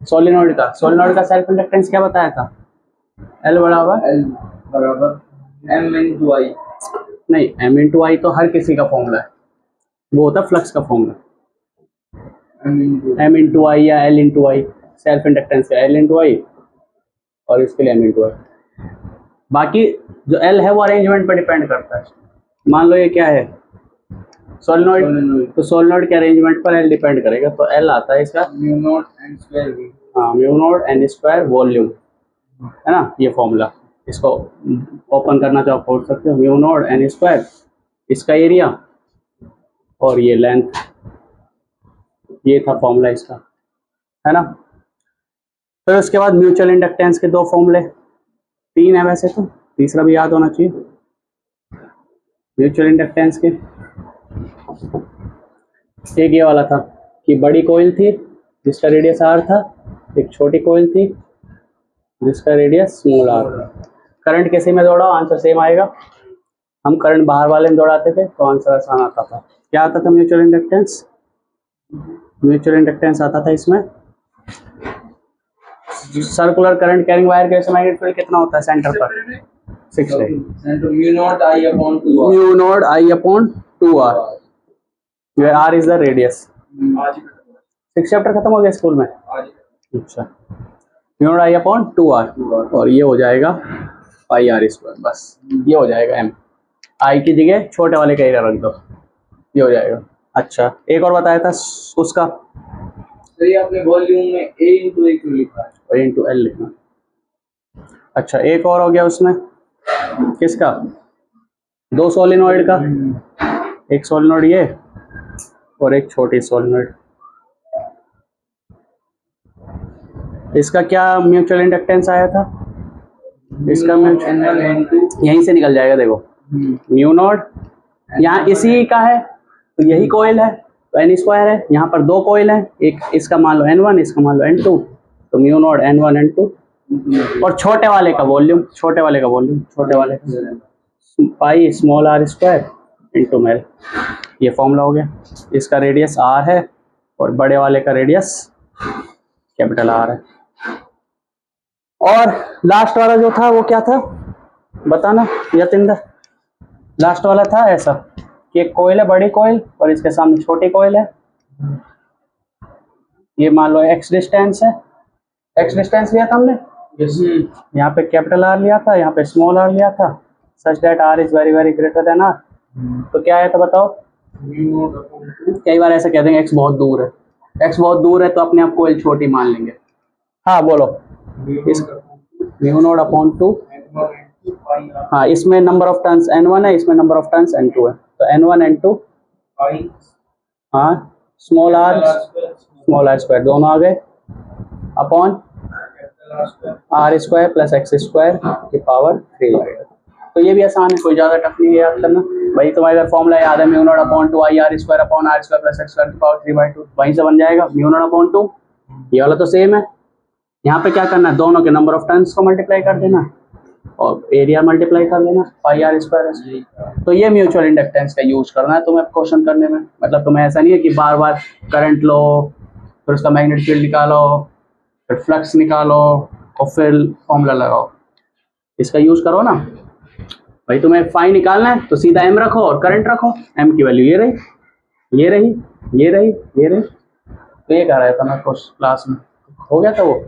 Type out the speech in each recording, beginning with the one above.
Solenoid का self inductance क्या बताया था? L बराबर M into I। नहीं, M इंटू आई तो हर किसी का फॉर्मूला है, वो होता है फ्लक्स का फॉर्मूला। M इंटू आई या L इंटू आई, सेल्फ इंडक्टेंस का L इंटू आई और इसके लिए M इंटू आई। बाकी जो L है वो अरेंजमेंट पर डिपेंड करता है। मान लो ये क्या है, सोलिनॉइड, तो सोलिनॉइड के अरेंजमेंट पर L डिपेंड करेगा, तो L आता है इसका mu not an square V। हाँ, mu not an square volume, है ना ये फॉर्मूला। इसको ओपन करना चाहो खोल सकते हो, म्यू नॉट एन स्क्वायर इसका एरिया और ये लेंथ, ये था फॉर्मूला इसका, है ना। फिर उसके बाद म्यूचुअल इंडक्टेंस के दो फॉर्मूले, तीन है वैसे तो, तीसरा भी याद होना चाहिए। म्यूचुअल इंडक्टेंस के एक ये वाला था कि बड़ी कोइल थी जिसका रेडियस आर था, एक छोटी कोइल थी जिसका रेडियस स्मॉल आर था। करंट किसी में दौड़ाओ आंसर सेम आएगा। हम करंट बाहर वाले में दौड़ाते थे तो आंसर आसान आता था। क्या आता था म्यूचुअल इंडक्टेंस? म्यूचुअल इंडक्टेंस आता था इसमें सर्कुलर करंट कैरिंग वायर के वैसे मैग्नेटिक फील्ड कितना होता है सेंटर पर? 6 है। Mu naught I upon 2R। Mu naught I upon 2R, where R is the radius. 6 chapter खत्म हो गया स्कूल में। अच्छा, mu naught I upon 2R और ये हो जाएगा पाई आर स्क्वायर, बस ये हो जाएगा M। आई की जगह छोटे वाले का एरिया रख दो, ये हो जाएगा। अच्छा, एक और बताया था उसका, सही आपने वॉल्यूम में A into A क्यों लिखा है? A into L लिखना। अच्छा, एक और हो गया उसमें किसका? दो सोलिनॉइड का, एक सोलिनॉइड ये और एक छोटी सोलिनॉइड। इसका क्या म्यूचुअल इंडक्टेंस आया था? इसका N1 यहीं से निकल जाएगा, देखो म्यू नॉट यहाँ इसी का है तो यही कोयल है तो एन स्क्वायर है। यहाँ पर दो कोयल है, एक इसका मान लो N1 इसका मान लो N2, तो म्यू नॉट N1 N2 और छोटे वाले का वॉल्यूम, छोटे वाले का pi small R square into मेल, ये फॉर्मूला हो गया। इसका रेडियस R है और बड़े वाले का रेडियस कैपिटल R है। और लास्ट वाला जो था वो क्या था बताना यतिंदर? लास्ट वाला था ऐसा कि एक कोयल है बड़ी कोयल और इसके सामने छोटी कोयल है, ये मान लो x डिस्टेंस है, x डिस्टेंस लिया था हमने, यहाँ पे कैपिटल R लिया था, यहाँ पे स्मॉल r लिया था, such that R is very very greater than R। तो क्या है तो बताओ? कई बार ऐसा कह देंगे x बहुत दूर है, x बहुत दूर है तो अपने आप कोयल छोटी मान लेंगे। हाँ बोलो, इस म्यू नॉट अपॉन 2, हाँ इसमें नंबर ऑफ टर्न्स N1 है, इसमें नंबर ऑफ टर्न्स N2 है, तो N1 N2 हाँ स्मॉल r स्क्वायर दोनों आ गए upon R square plus x square की पावर 3 आएगा। तो ये भी आसान है, कोई ज़्यादा टफ नहीं है याद करना। भाई तुम्हारे अगर फॉर्मूला याद है mu not upon 2 I R square upon R square plus x square की पावर 3/2, वहीं से बन जाएगा म्यू नॉट अपॉन 2। ये वाला तो सेम है, यहाँ पे क्या करना है दोनों के नंबर ऑफ टर्न्स को मल्टीप्लाई कर देना और एरिया मल्टीप्लाई कर लेना पाई आर स्क्वायर। तो ये म्यूचुअल इंडक्टेंस का यूज करना है तुम्हें क्वेश्चन करने में। मतलब तुम्हें ऐसा नहीं है कि बार बार करंट लो फिर उसका मैग्नेटिक फील्ड निकालो फिर फ्लक्स निकालो और फिर फॉर्मूला लगाओ, इसका यूज करो ना। भाई तुम्हें फाई निकालना है तो सीधा M रखो और करंट रखो, M की वैल्यू ये रही ये रही ये रही ये रही। तो ये कह रहा था मैं क्लास में, हो गया था वो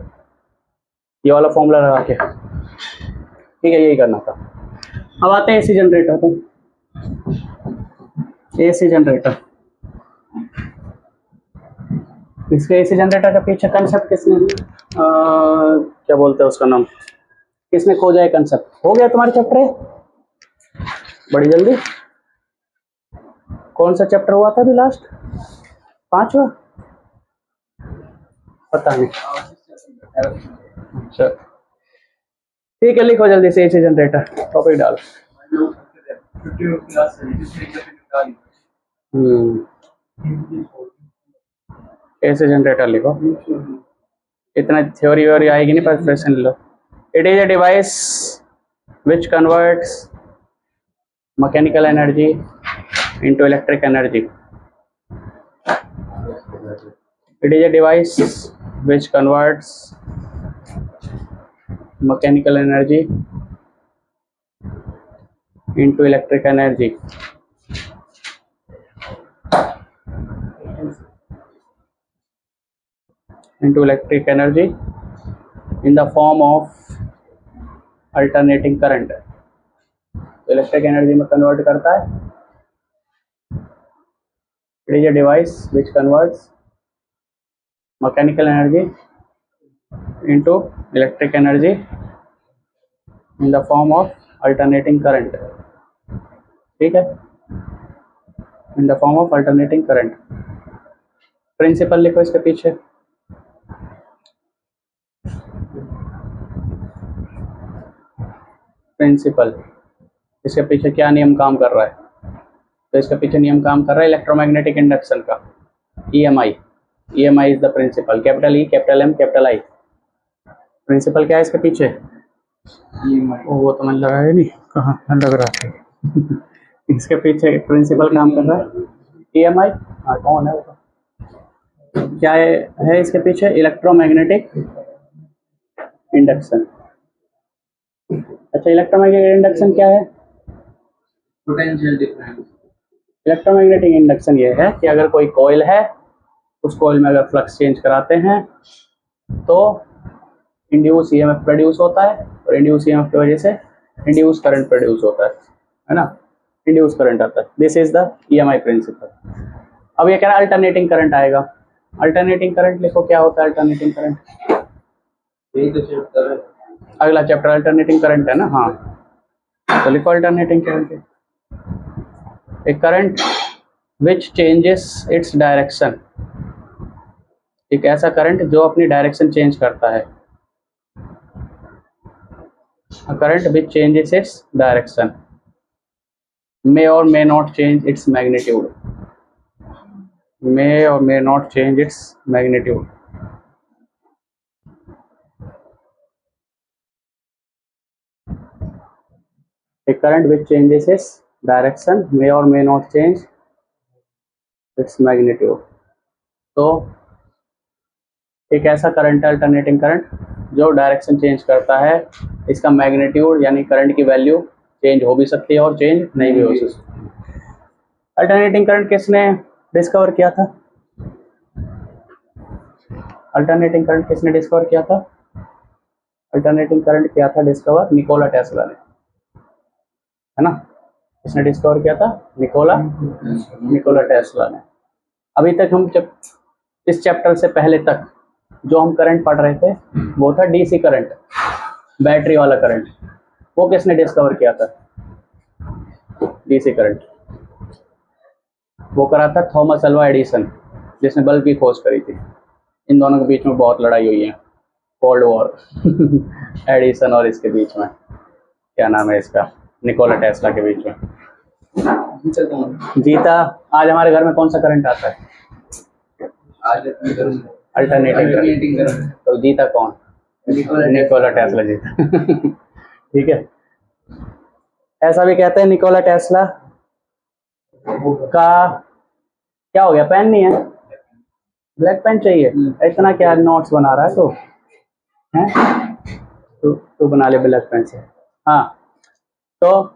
ये वाला फॉर्मूला लगा के, ठीक है यही करना था। अब आते हैं एसी जनरेटर पे। एसी जनरेटर, इसके एसी जनरेटर का पीछे कंसेप्ट किसने क्या बोलते हैं उसका नाम, किसने खोजा है कंसेप्ट? हो गया तुम्हारे चैप्टर है बड़ी जल्दी। कौन सा चैप्टर हुआ था अभी लास्ट? 5वां? पता नहीं। अच्छा ठीक है, लिखो जल्दी से एसी जनरेटर टॉपिक डाल। एसी जनरेटर लिखो, इतना थ्योरी व्योरी आएगी नहीं पर present low. It is a device which converts mechanical energy into electric energy. It is a device which converts mechanical energy into electric energy. Into electric energy in the form of alternating current. Electric energy में convert करता है. It is a device which converts mechanical energy into electric energy in the form of alternating current. ठीक है, in the form of alternating current. Principle लिखो इसके पीछे. Principal, इसके पीछे क्या नियम काम कर रहा है? तो इसके पीछे नियम काम कर रहा है इलेक्ट्रोमैग्नेटिक इंडक्शन का, EMI. EMI is the principle, capital E, capital M, capital I. Principle क्या है इसके पीछे? EMI. वो तो मैंने लगाया नहीं, कहाँ लग रहा है. इसके पीछे प्रिंसिपल काम कर रहा है EMI. हाँ, कौन है वो? क्या है इसके पीछे? Electromagnetic induction. अच्छा, इलेक्ट्रोमैग्नेटिक इंडक्शन क्या है? Potential difference. इलेक्ट्रोमैग्नेटिक इंडक्शन ये है कि अगर कोई कॉइल है, उस कॉइल में अगर फ्लक्स चेंज कराते हैं तो इंड्यूस ईएमएफ प्रोड्यूस होता है, और इंड्यूस ईएमएफ की वजह से इंड्यूस करंट प्रोड्यूस होता है ना, इंड्यूस करंट आता है. This is the EMI principle. अब ये कह रहा है अल्टरनेटिंग करंट आएगा. अल्टरनेटिंग करंट लिखो, क्या होता है अल्टरनेटिंग करंट? यही तो चैप्टर है, अगला चैप्टर अल्टरनेटिंग करंट है ना. हाँ, तो लिखो alternating current. A current which changes its direction. एक ऐसा करंट जो अपनी डायरेक्शन चेंज करता है. A current which changes its direction may or may not change its magnitude. May or may not change its magnitude. A current which changes its direction may or may not change its magnitude. तो एक ऐसा current है alternating current जो direction change करता है. इसका magnitude यानी current की वैल्यू चेंज हो भी सकती है और चेंज नहीं भी हो सकती. अल्टरनेटिंग करंट किसने डिस्कवर किया था? अल्टरनेटिंग करंट किसने डिस्कवर किया था? अल्टरनेटिंग करंट किया था डिस्कवर निकोला टेस्ला ने, है ना. किसने डिस्कवर किया था? निकोला टेस्ला ने. अभी तक हम जब इस चैप्टर से पहले तक जो हम करंट पढ़ रहे थे वो था DC करंट, बैटरी वाला करंट. वो किसने डिस्कवर किया था? DC करंट वो करा था थॉमस अल्वा एडिसन, जिसने बल्ब की खोज करी थी. इन दोनों के बीच में बहुत लड़ाई हुई है, कोल्ड वॉर. एडिसन और इसके बीच में, क्या नाम है इसका, निकोला टेस्ला के बीच में. जीता. आज हमारे घर में कौन सा करंट आता है? Alternating current. तो जीता कौन? निकोला टेस्ला जीता. ठीक है. ऐसा भी कहते हैं निकोला टेस्ला का क्या हो गया? पेन नहीं है, ब्लैक पेन चाहिए. इतना क्या नोट्स बना रहा है तो हैं? तो बना ले ब्लैक पेन से. हाँ, तो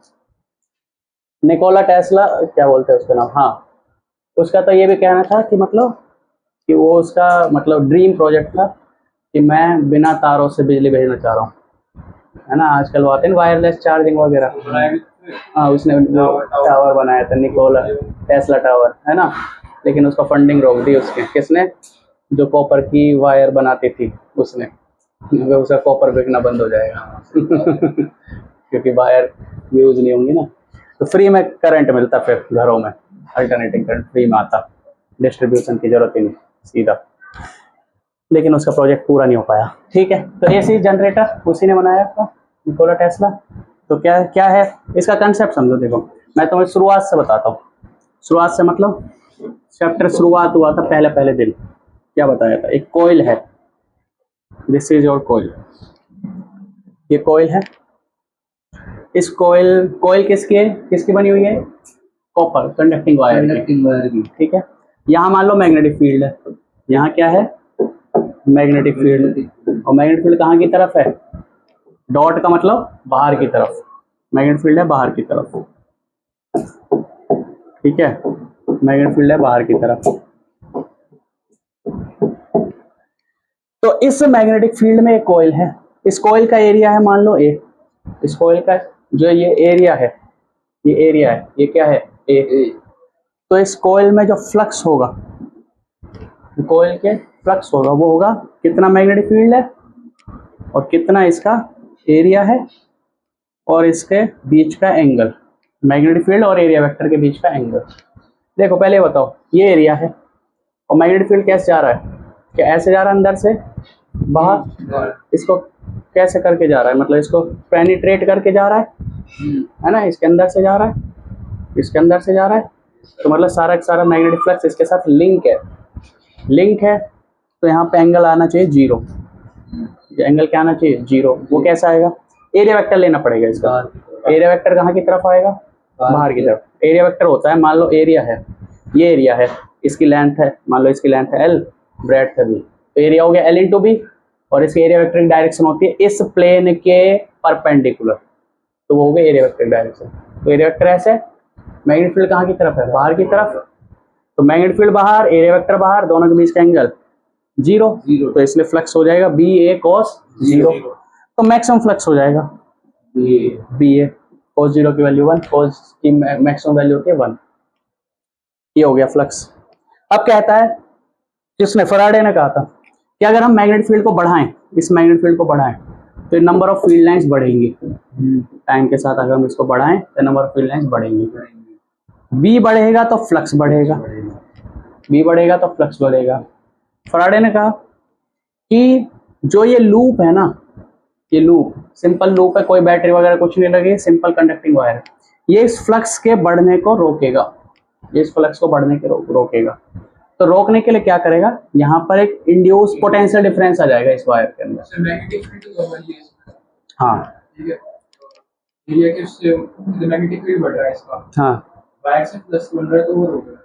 निकोला टेस्ला क्या बोलते हैं उसका नाम? हाँ, उसका तो ये भी कहना था कि मतलब कि वो उसका मतलब ड्रीम प्रोजेक्ट था कि मैं बिना तारों से बिजली भेजना चाह रहा हूँ, है ना. आजकल वो आते हैं वायरलेस चार्जिंग वगैरह. हाँ, उसने टावर बनाया था निकोला टेस्ला टावर, है ना. लेकिन उसका फंडिंग रोक दी उसके. किसने? जो कॉपर की वायर बनाती थी उसने. उसका कॉपर बिकना बंद हो जाएगा. क्योंकि वायर यूज नहीं होंगी ना. तो फ्री में करंट मिलता फिर घरों में. अल्टरनेटिंग करंट फ्री में आता, डिस्ट्रीब्यूशन की जरूरत ही नहीं, सीधा. लेकिन उसका प्रोजेक्ट पूरा नहीं हो पाया. ठीक है. तो AC जनरेटर उसी ने बनाया था, निकोला टेस्ला. तो क्या क्या है इसका कंसेप्ट समझो. देखो, मैं तुम्हें शुरुआत से बताता हूँ. शुरुआत से मतलब चैप्टर शुरुआत हुआ था पहले दिन. क्या बताया था? एक कॉइल है. This is your coil. ये कॉइल है. इस कॉइल किसकी बनी हुई है? कॉपर कंडक्टिंग वायर की. ठीक है. यहाँ मान लो मैग्नेटिक फील्ड है. यहाँ क्या है? Magnetic field. और मैग्नेटिक फील्ड कहाँ की तरफ है? डॉट का मतलब बाहर की तरफ, मैग्नेटिक फील्ड है बाहर की तरफ, ठीक है, मैग्नेटिक फील्ड है बाहर की तरफ। तो इस मैग्नेटिक फील्ड में एक कॉइल है, इस कॉइल का एरिया है मान लो ए, इस कॉइल का जो ये एरिया है, ये एरिया है, ये क्या है? ए। तो इस कॉइल में जो फ्लक्स होगा, कॉइल के फ्लक्स होगा वो होगा कितना मैग्नेटिक फील्ड है और कितना इसका एरिया है और इसके बीच का एंगल, मैग्नेटिक फील्ड और एरिया वेक्टर के बीच का एंगल। देखो पहले बताओ, ये एरिया है और मैग्नेटिक फील्ड कैसे जा रहा है? क्या ऐसे जा रहा है अंदर से बाहर? इसको कैसे करके जा रहा है? मतलब इसको पेनिट्रेट करके जा रहा है ना, इसके अंदर से जा रहा है, इसके अंदर से जा रहा है। तो मतलब सारा का सारा मैग्नेटिक फ्लक्स इसके साथ लिंक है। तो यहाँ पे एंगल आना चाहिए 0, एंगल क्या आना चाहिए? 0। वो कैसा आएगा? एरिया वेक्टर लेना पड़ेगा इसका। एरिया वेक्टर कहाँ की तरफ आएगा? बाहर की तरफ। एरिया वेक्टर होता है, मान लो एरिया है, ये एरिया है, इसकी लेंथ है, मान लो इसकी लेंथ है L, ब्रेड्थ है B, तो एरिया हो गया L इंटू B। और इसकी एरिया वेक्टर की डायरेक्शन होती है इस प्लेन के परपेंडिकुलर, तो वो हो गया एरिया वेक्टर डायरेक्शन। तो एरिया वेक्टर ऐसे, मैग्नेटिक फील्ड कहाँ की तरफ है? बाहर की तरफ। तो मैग्नेटिक फील्ड बाहर, एरिया वेक्टर बाहर, दोनों के बीच का एंगल 0, तो इसलिए फ्लक्स हो जाएगा BA cos 0। तो मैक्सिमम फ्लक्स हो जाएगा BA cos 0 की वैल्यू 1, cos की मैक्सिमम वैल्यू होती है 1। ये हो गया फ्लक्स। अब कहता है, किसने? फैराडे ने कहा था कि अगर हम मैग्नेटिक फील्ड को बढ़ाएं, इस मैग्नेटिक फील्ड को बढ़ाएं तो नंबर ऑफ फील्ड लाइंस बढ़ेंगी टाइम के साथ। अगर हम इसको बढ़ाएं तो नंबर ऑफ फील्ड लाइंस बढ़ेंगी। B बढ़ेगा तो फ्लक्स बढ़ेगा, B बढ़ेगा तो फ्लक्स बढ़ेगा। फैराडे ने कहा कि जो ये लूप है ना, ये लूप सिंपल लूप है, कोई बैटरी वगैरह कुछ नहीं लगी, सिंपल कंडक्टिंग वायर है, ये इस फ्लक्स के बढ़ने को रोकेगा, ये इस फ्लक्स को बढ़ने के रोकेगा। तो रोकने के लिए क्या करेगा? यहाँ पर एक इंड्यूस पोटेंशियल डिफरेंस आ जाएगा इस वायर के अंदर। हाँ, मैग्नेटिक फील्ड बढ़ रहा है इसका, हाँ, वायर से प्लस बन रहा है तो वो रोक रहा है।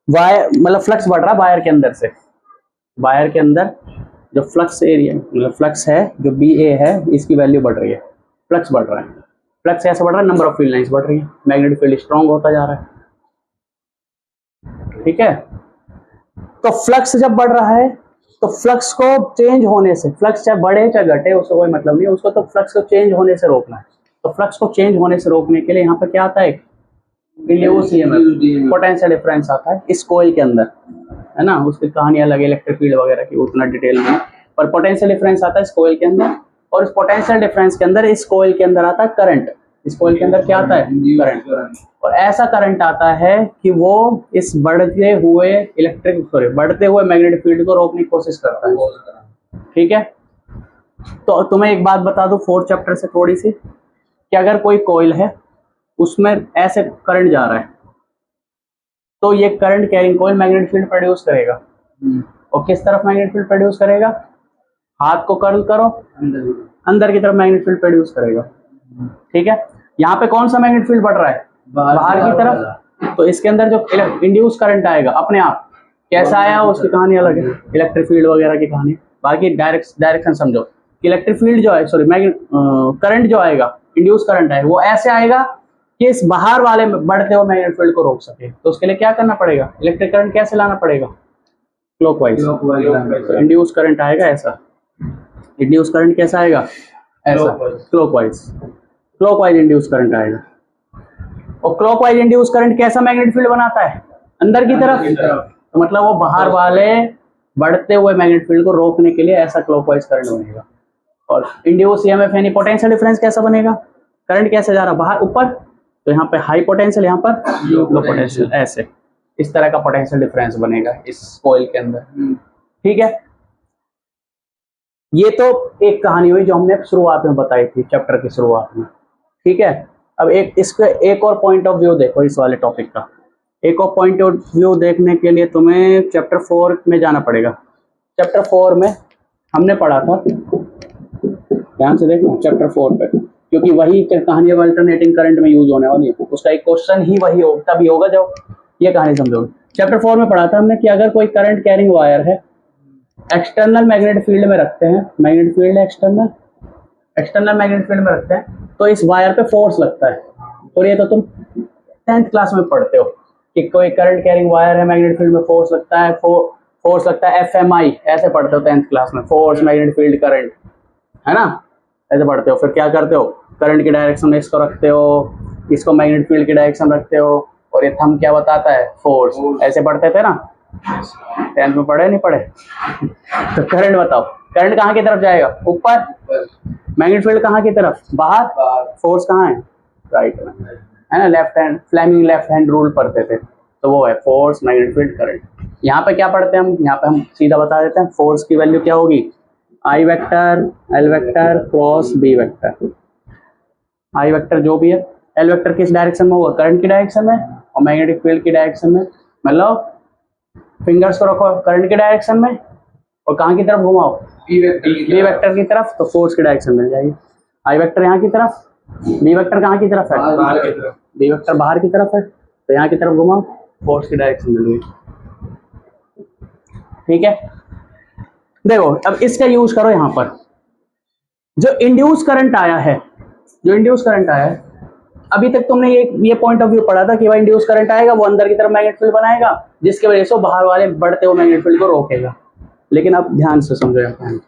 वायर मतलब फ्लक्स बढ़ रहा है वायर के अंदर से, वायर के अंदर जो फ्लक्स एरिया मतलब फ्लक्स है जो BA है, इसकी वैल्यू बढ़ रही है, फ्लक्स बढ़ रहा है। फ्लक्स ऐसे बढ़ रहा है, नंबर ऑफ फील्ड लाइंस बढ़ रही है, मैग्नेटिक फील्ड स्ट्रांग होता जा रहा है, ठीक है। तो फ्लक्स जब बढ़ रहा है तो फ्लक्स को चेंज होने से, फ्लक्स चाहे बढ़े चाहे घटे उसको कोई मतलब नहीं है, उसको तो फ्लक्स को चेंज होने से रोकना है। तो फ्लक्स को चेंज होने से रोकने के लिए यहाँ पर क्या आता है? इंड्यूस EMF पोटेंशियल डिफरेंस आता है इस कॉइल के अंदर, है ना। उसकी कहानी अलग है इलेक्ट्रिक फील्ड वगैरह की, उतना डिटेल में, पर पोटेंशियल डिफरेंस आता है इस कॉइल के अंदर। और इस पोटेंशियल डिफरेंस के अंदर इस कॉइल के अंदर आता है करंट, इस कॉइल के अंदर क्या आता है? करंट। और ऐसा करंट आता है कि वो इस बढ़ते हुए मैग्नेटिक फील्ड को रोकने की कोशिश करता है, ठीक है। तो तुम्हें एक बात बता दूं 4th चैप्टर से थोड़ी सी, कि अगर कोई कॉइल है उसमें ऐसे करंट जा रहा है तो ये current carrying coil magnetic field produce करेगा। और किस तरफ मैग्नेटिक फील्ड प्रोड्यूस करेगा? हाथ को कर्ल करो, अंदर की तरफ मैग्नेटिक फील्ड प्रोड्यूस करेगा, ठीक है। यहाँ पे कौन सा मैग्नेटिक फील्ड बढ़ रहा है? बाहर की तरफ। तो इसके अंदर जो इंड्यूस करंट आएगा अपने आप, कैसा आया उसकी कहानी अलग है, इलेक्ट्रिक फील्ड वगैरह की कहानी। बाकी डायरेक्शन समझो, इलेक्ट्रिक फील्ड जो है, सॉरी करंट जो आएगा, इंड्यूस करंट आएगा, वो ऐसे आएगा कि इस बाहर वाले बढ़ते हुए मैग्नेटिक फील्ड को रोक सके। तो उसके लिए क्या करना पड़ेगा? इलेक्ट्रिक करंट कैसे लाना पड़ेगा? क्लॉकवाइज। तो इंड्यूस करंट आएगा ऐसा, इंड्यूस करंट कैसा आएगा? ऐसा, क्लॉकवाइज इंड्यूस करंट आएगा। और क्लॉकवाइज इंड्यूस करंट कैसा मैग्नेटिक फील्ड बनाता है? अंदर की तरफ। तो मतलब वो बाहर वाले बढ़ते हुए मैग्नेटिक फील्ड को रोकने के लिए ऐसा क्लॉकवाइज करंट बनेगा। और इंड्यूस EMF यानी पोटेंशियल डिफरेंस कैसा बनेगा? करंट कैसे जा रहा है? बाहर ऊपर, तो यहाँ पे हाई पोटेंशियल, यहाँ पर लो पोटेंशियल, ऐसे इस तरह का पोटेंशियल डिफरेंस बनेगा इस कॉइल के अंदर, ठीक है। ये तो एक कहानी हुई जो हमने शुरुआत में बताई थी, चैप्टर की शुरुआत में, ठीक है। अब इसका एक और पॉइंट ऑफ व्यू देखो इस वाले टॉपिक का। एक और पॉइंट ऑफ व्यू देखने के लिए तुम्हें चैप्टर 4 में जाना पड़ेगा। चैप्टर 4 में हमने पढ़ा था, ध्यान से देखना चैप्टर 4 पे, क्योंकि वही कहानी अल्टरनेटिंग करंट में यूज होने वाली है। उसका एक क्वेश्चन ही वही होगा, तभी होगा जब ये कहानी समझोगे। चैप्टर 4 में पढ़ा था हमने कि अगर कोई करंट कैरिंग वायर है, एक्सटर्नल मैग्नेटिक फील्ड में रखते हैं, मैग्नेटिक फील्ड है एक्सटर्नल मैग्नेटिक फील्ड में रखते हैं तो इस वायर पे फोर्स लगता है। और ये तो तुम 10th क्लास में पढ़ते हो कि कोई करंट कैरिंग वायर है, मैग्नेटिक फील्ड में फोर्स लगता है, फोर्स लगता है FMI, ऐसे पढ़ते हो 10th क्लास में, फोर्स मैग्नेटिक फील्ड करंट, है ना, ऐसे पढ़ते हो। फिर क्या करते हो, करंट की डायरेक्शन में इसको रखते हो, इसको मैग्नेटिक फील्ड की डायरेक्शन रखते हो, और ये थंब क्या बताता है, फोर्स, ऐसे पढ़ते थे ना 10th में, पढ़े नहीं पढ़े? तो करंट बताओ, करंट कहाँ की तरफ जाएगा, ऊपर, मैग्नेटिक फील्ड कहाँ की तरफ, बाहर, फोर्स कहाँ है, राइट में, है ना, left hand, Fleming left hand rule पढ़ते थे, तो वो है फोर्स मैग्नेटिक फील्ड करंट। यहाँ पे क्या पढ़ते हैं हम, यहाँ पे हम सीधा बता देते हैं, फोर्स की वैल्यू क्या होगी, i vector, l vector cross b vector. I vector जो भी है, एल वेक्टर किस डायरेक्शन में होगा, करंट की डायरेक्शन में, और मैग्नेटिक फील्ड की डायरेक्शन में, मतलब फिंगर्स को रखो करंट की डायरेक्शन में और कहाँ की तरफ घुमाओ, बी वेक्टर की तरफ, तो फोर्स की डायरेक्शन मिल जाएगी। आई वेक्टर यहाँ की तरफ, बी वेक्टर कहाँ की तरफ है, बी वेक्टर बाहर की तरफ है, तो यहाँ की तरफ घुमाओ, फोर्स की डायरेक्शन मिल गई। ठीक है, देखो अब इसका यूज करो यहाँ पर, जो इंड्यूस करंट आया है, जो इंड्यूस करंट आया है, अभी तक तुमने ये पॉइंट ऑफ व्यू पढ़ा था कि भाई इंड्यूस करंट आएगा वो अंदर की तरफ मैग्नेटिक फील्ड बनाएगा जिसकी वजह से वो बाहर वाले बढ़ते हुए मैग्नेटिक फील्ड को रोकेगा। लेकिन अब ध्यान से समझो यहाँ,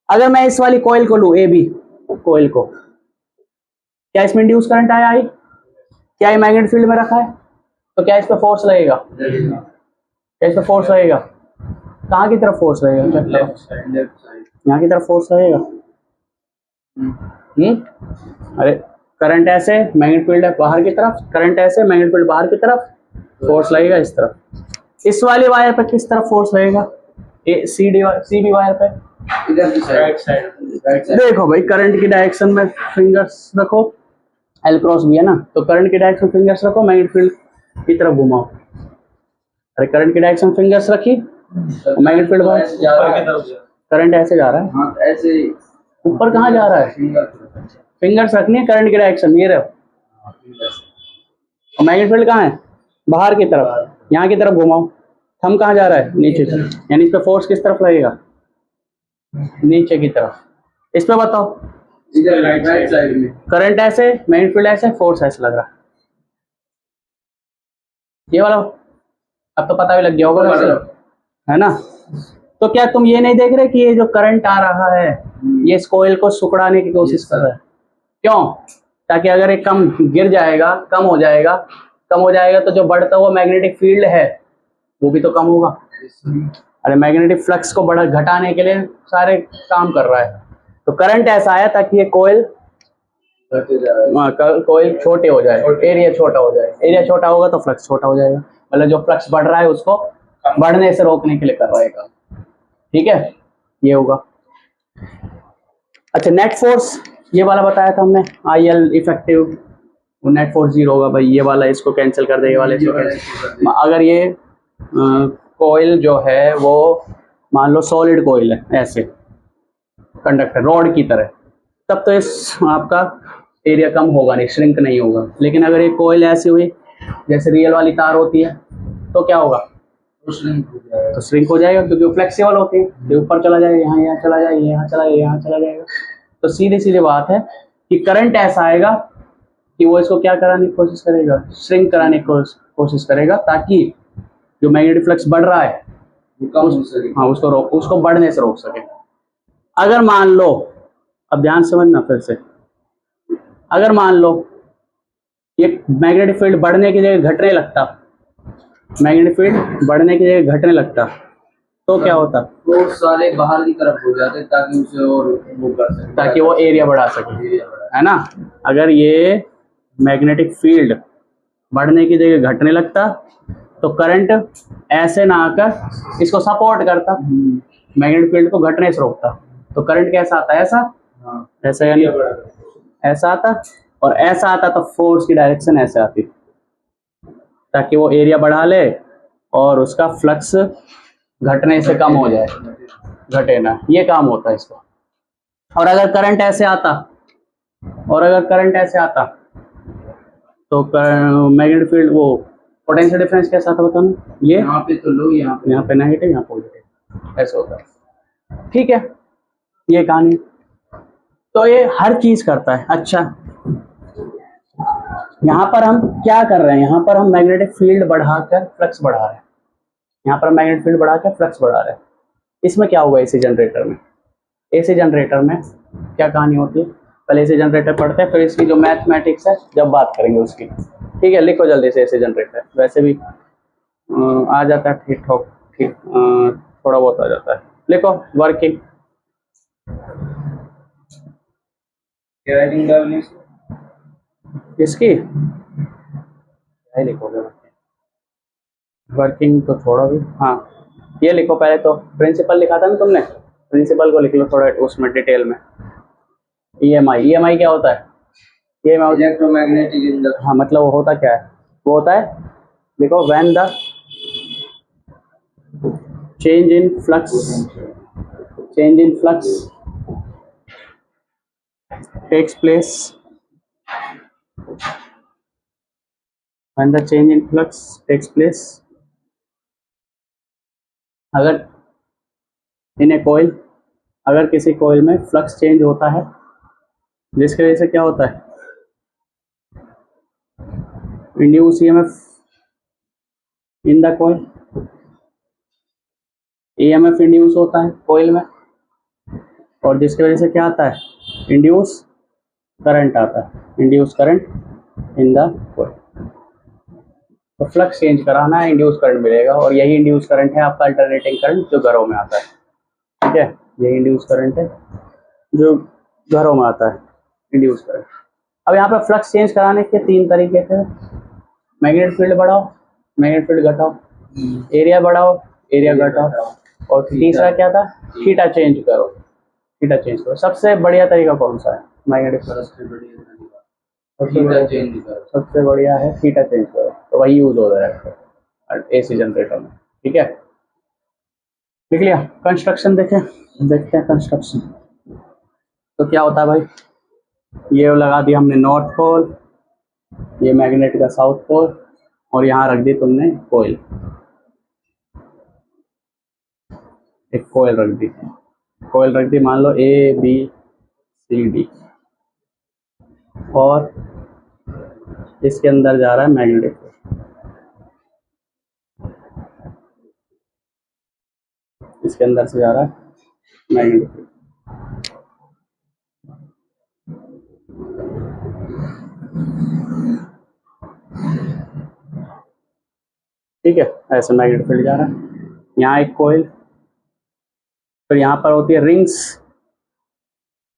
अगर मैं इस वाली कॉइल को लूं, AB कॉइल को, क्या इसमें इंड्यूस करंट आया, आई, क्या ये मैग्नेटिक फील्ड में रखा है, तो क्या इस पर फोर्स लगेगा, क्या इस पर फोर्स लगेगा, कहाँ की तरफ फोर्स लगेगा, यहाँ की तरफ फोर्स लगेगा। अरे करंट ऐसे, मैग्नेटिक फील्ड है बाहर की तरफ, करंट ऐसे, मैग्नेटिक फील्ड बाहर की तरफ, फोर्स लगेगा इस तरफ। इस वाली वायर पे किस तरफ फोर्स लगेगा, CB वायर पे, राइट साइड। देखो भाई करंट की डायरेक्शन में फिंगर्स रखो, एल क्रॉस बी है ना, तो करंट की डायरेक्शन फिंगर्स रखो, मैग्नेटिक फील्ड की तरफ घुमाओ। अरे करंट की डायरेक्शन फिंगर्स रखी, मैग्नेटिक फील्ड करंट ऐसे जा रहा है, हाँ ऐसे ऊपर कहाँ जा रहा है, फिंगर्स रखनी है करंट की डायरेक्शन, ये रहो, और मैग्नेटिक फील्ड कहाँ है, बाहर की तरफ, यहाँ की तरफ घुमाओ, थंब कहाँ जा रहा है, नीचे की तरफ, यानी इस पे फोर्स किस तरफ लगेगा, नीचे की तरफ। इस पे बताओ, इधर राइट साइड में करंट ऐसे, मैग्नेटिक फील्ड ऐसे, फोर्स ऐसे लग रहा है, ये वाला, अब तो पता भी लग गया होगा वैसे, है ना। तो क्या तुम ये नहीं देख रहे कि ये जो करंट आ रहा है ये इस कोयल को सुकड़ाने की कोशिश कर रहा है, क्यों, ताकि अगर ये कम गिर जाएगा, कम हो जाएगा तो जो बढ़ता हुआ मैग्नेटिक फील्ड है वो भी तो कम होगा। अरे मैग्नेटिक फ्लक्स को बढ़ा घटाने के लिए सारे काम कर रहा है, तो करंट ऐसा आया ताकि ये कोयल कोयल छोटे हो जाए, एरिया छोटा हो जाए, एरिया छोटा होगा तो फ्लक्स छोटा हो जाएगा, मतलब जो फ्लक्स बढ़ रहा है उसको बढ़ने से रोकने के लिए कर रहा है काम। ठीक है, ये होगा। अच्छा नेट फोर्स ये वाला बताया था हमने, IL इफेक्टिव, वो नेट फोर्स 0 होगा भाई, ये वाला इसको कैंसिल कर दे, ये वाला इसको कैंसिल। अगर ये कोयल जो है वो मान लो सॉलिड कोयल है, ऐसे कंडक्टर रॉड की तरह, तब तो इस आपका एरिया कम होगा नहीं, श्रिंक नहीं होगा। लेकिन अगर ये कोयल ऐसी हुई जैसे रियल वाली तार होती है तो क्या होगा, तो श्रिंक हो जाएगा, क्योंकि वो फ्लेक्सिबल होती है, ये ऊपर चला जाएगा, यहाँ चला जाएगा, यहाँ चला जाएगा, यहाँ चला जाएगा। तो सीधी सीधी बात है कि करंट ऐसा आएगा कि वो इसको क्या कराने की कोशिश करेगा, श्रिंक कराने की कोशिश करेगा, ताकि जो मैग्नेटिक फ्लक्स बढ़ रहा है हाँ उसको बढ़ने से रोक सके। अगर मान लो, अब ध्यान समझना फिर से, अगर मान लो ये मैग्नेटिक फील्ड बढ़ने की जगह घटने लगता, मैग्नेटिक फील्ड बढ़ने की जगह घटने लगता, तो क्या होता, तो सारे बाहर की तरफ हो जाते ताकि उसे और वो कर सके, ताकि वो एरिया बढ़ा सके, है ना। अगर ये मैग्नेटिक फील्ड बढ़ने की जगह घटने लगता तो करंट ऐसे ना आकर इसको सपोर्ट करता, मैग्नेटिक फील्ड को घटने से रोकता, तो करंट कैसा आता है, ऐसा, ऐसा यानी ऐसा आता, और ऐसा आता तो फोर्स की डायरेक्शन ऐसे आती, ताकि वो एरिया बढ़ा ले और उसका फ्लक्स घटने से कम हो जाए, घटे ना, ये काम होता है इसका। और अगर करंट ऐसे आता, तो मैग्नेटिक फील्ड वो पोटेंशियल डिफरेंस कैसा था बताना, ये यहाँ पे तो लो, यहाँ पे नेगेटिव, यहाँ पॉजिटिव, ऐसा होता है। ठीक है, ये कहानी। तो ये हर चीज करता है। अच्छा, यहाँ पर हम क्या कर रहे हैं, यहाँ पर हम मैग्नेटिक फील्ड बढ़ाकर फ्लक्स बढ़ा रहे हैं, यहाँ पर मैग्नेटिक फील्ड बढ़ाकर फ्लक्स बढ़ा रहे हैं। इसमें क्या होगा एसी जनरेटर में? एसी जनरेटर में क्या कहानी होती है, पहले एसी जनरेटर पढ़ते हैं, फिर इसकी जो मैथमेटिक्स है जब बात करेंगे उसकी। ठीक है, लिखो जल्दी से एसी जनरेटर। वैसे भी आ जाता है ठीक ठाक, ठीक थोड़ा बहुत आ जाता है। लिखो वर्किंग। इसकी क्या लिखोगे? वर्किंग तो छोड़ो भी, हाँ ये लिखो पहले तो। प्रिंसिपल लिखा था ना तुमने, प्रिंसिपल को लिख लो थोड़ा उसमें डिटेल में। ईएमआई, ईएमआई क्या होता है? EMI electromagnetic induction. हाँ, मतलब वो होता क्या है? वो होता है, देखो, when the change in flux takes place, when the change in flux takes place, अगर इन ए कोयल, अगर किसी कोयल में फ्लक्स चेंज होता है, जिसकी वजह से क्या होता है? Induce EMF in the coil, EMF induce होता है कोयल में, और जिसकी वजह से क्या आता है? इंड्यूस करंट आता है, इंड्यूस करंट इन द कोयल। तो फ्लक्स चेंज कराना है, इंड्यूस करंट मिलेगा, और यही इंड्यूस करंट है आपका अल्टरनेटिंग करंट जो घरों में आता है। ठीक है, यही इंड्यूस करंट है जो घरों में आता है, इंड्यूस करंट। अब यहाँ पर फ्लक्स चेंज कराने के तीन तरीके थे। मैग्नेटिक फील्ड बढ़ाओ, मैग्नेटिक फील्ड घटाओ, एरिया बढ़ाओ, एरिया घटाओ, और तीसरा क्या था? थीटा चेंज करो, थीटा चेंज करो। सबसे बढ़िया तरीका कौन सा है? मैग्नेटिक सबसे बढ़िया है थीटा चेंज करो, तो वही यूज हो रहा है एसी जनरेटर में। ठीक है, लिख लिया। कंस्ट्रक्शन देखें, देखते हैं कंस्ट्रक्शन। तो क्या होता है भाई, ये लगा दिया हमने नॉर्थ पोल, ये मैग्नेट का साउथ पोल, और यहाँ रख दी तुमने कोयल, एक कोयल रख दी, कोयल रख दी, मान लो ABCD, और इसके अंदर जा रहा है मैग्नेटिक फील्ड, इसके अंदर से जा रहा है मैग्नेटिक फील्ड। ठीक है, ऐसे मैग्नेटिक फील्ड जा रहा है। यहाँ एक कोयल, फिर यहाँ पर होती है रिंग्स,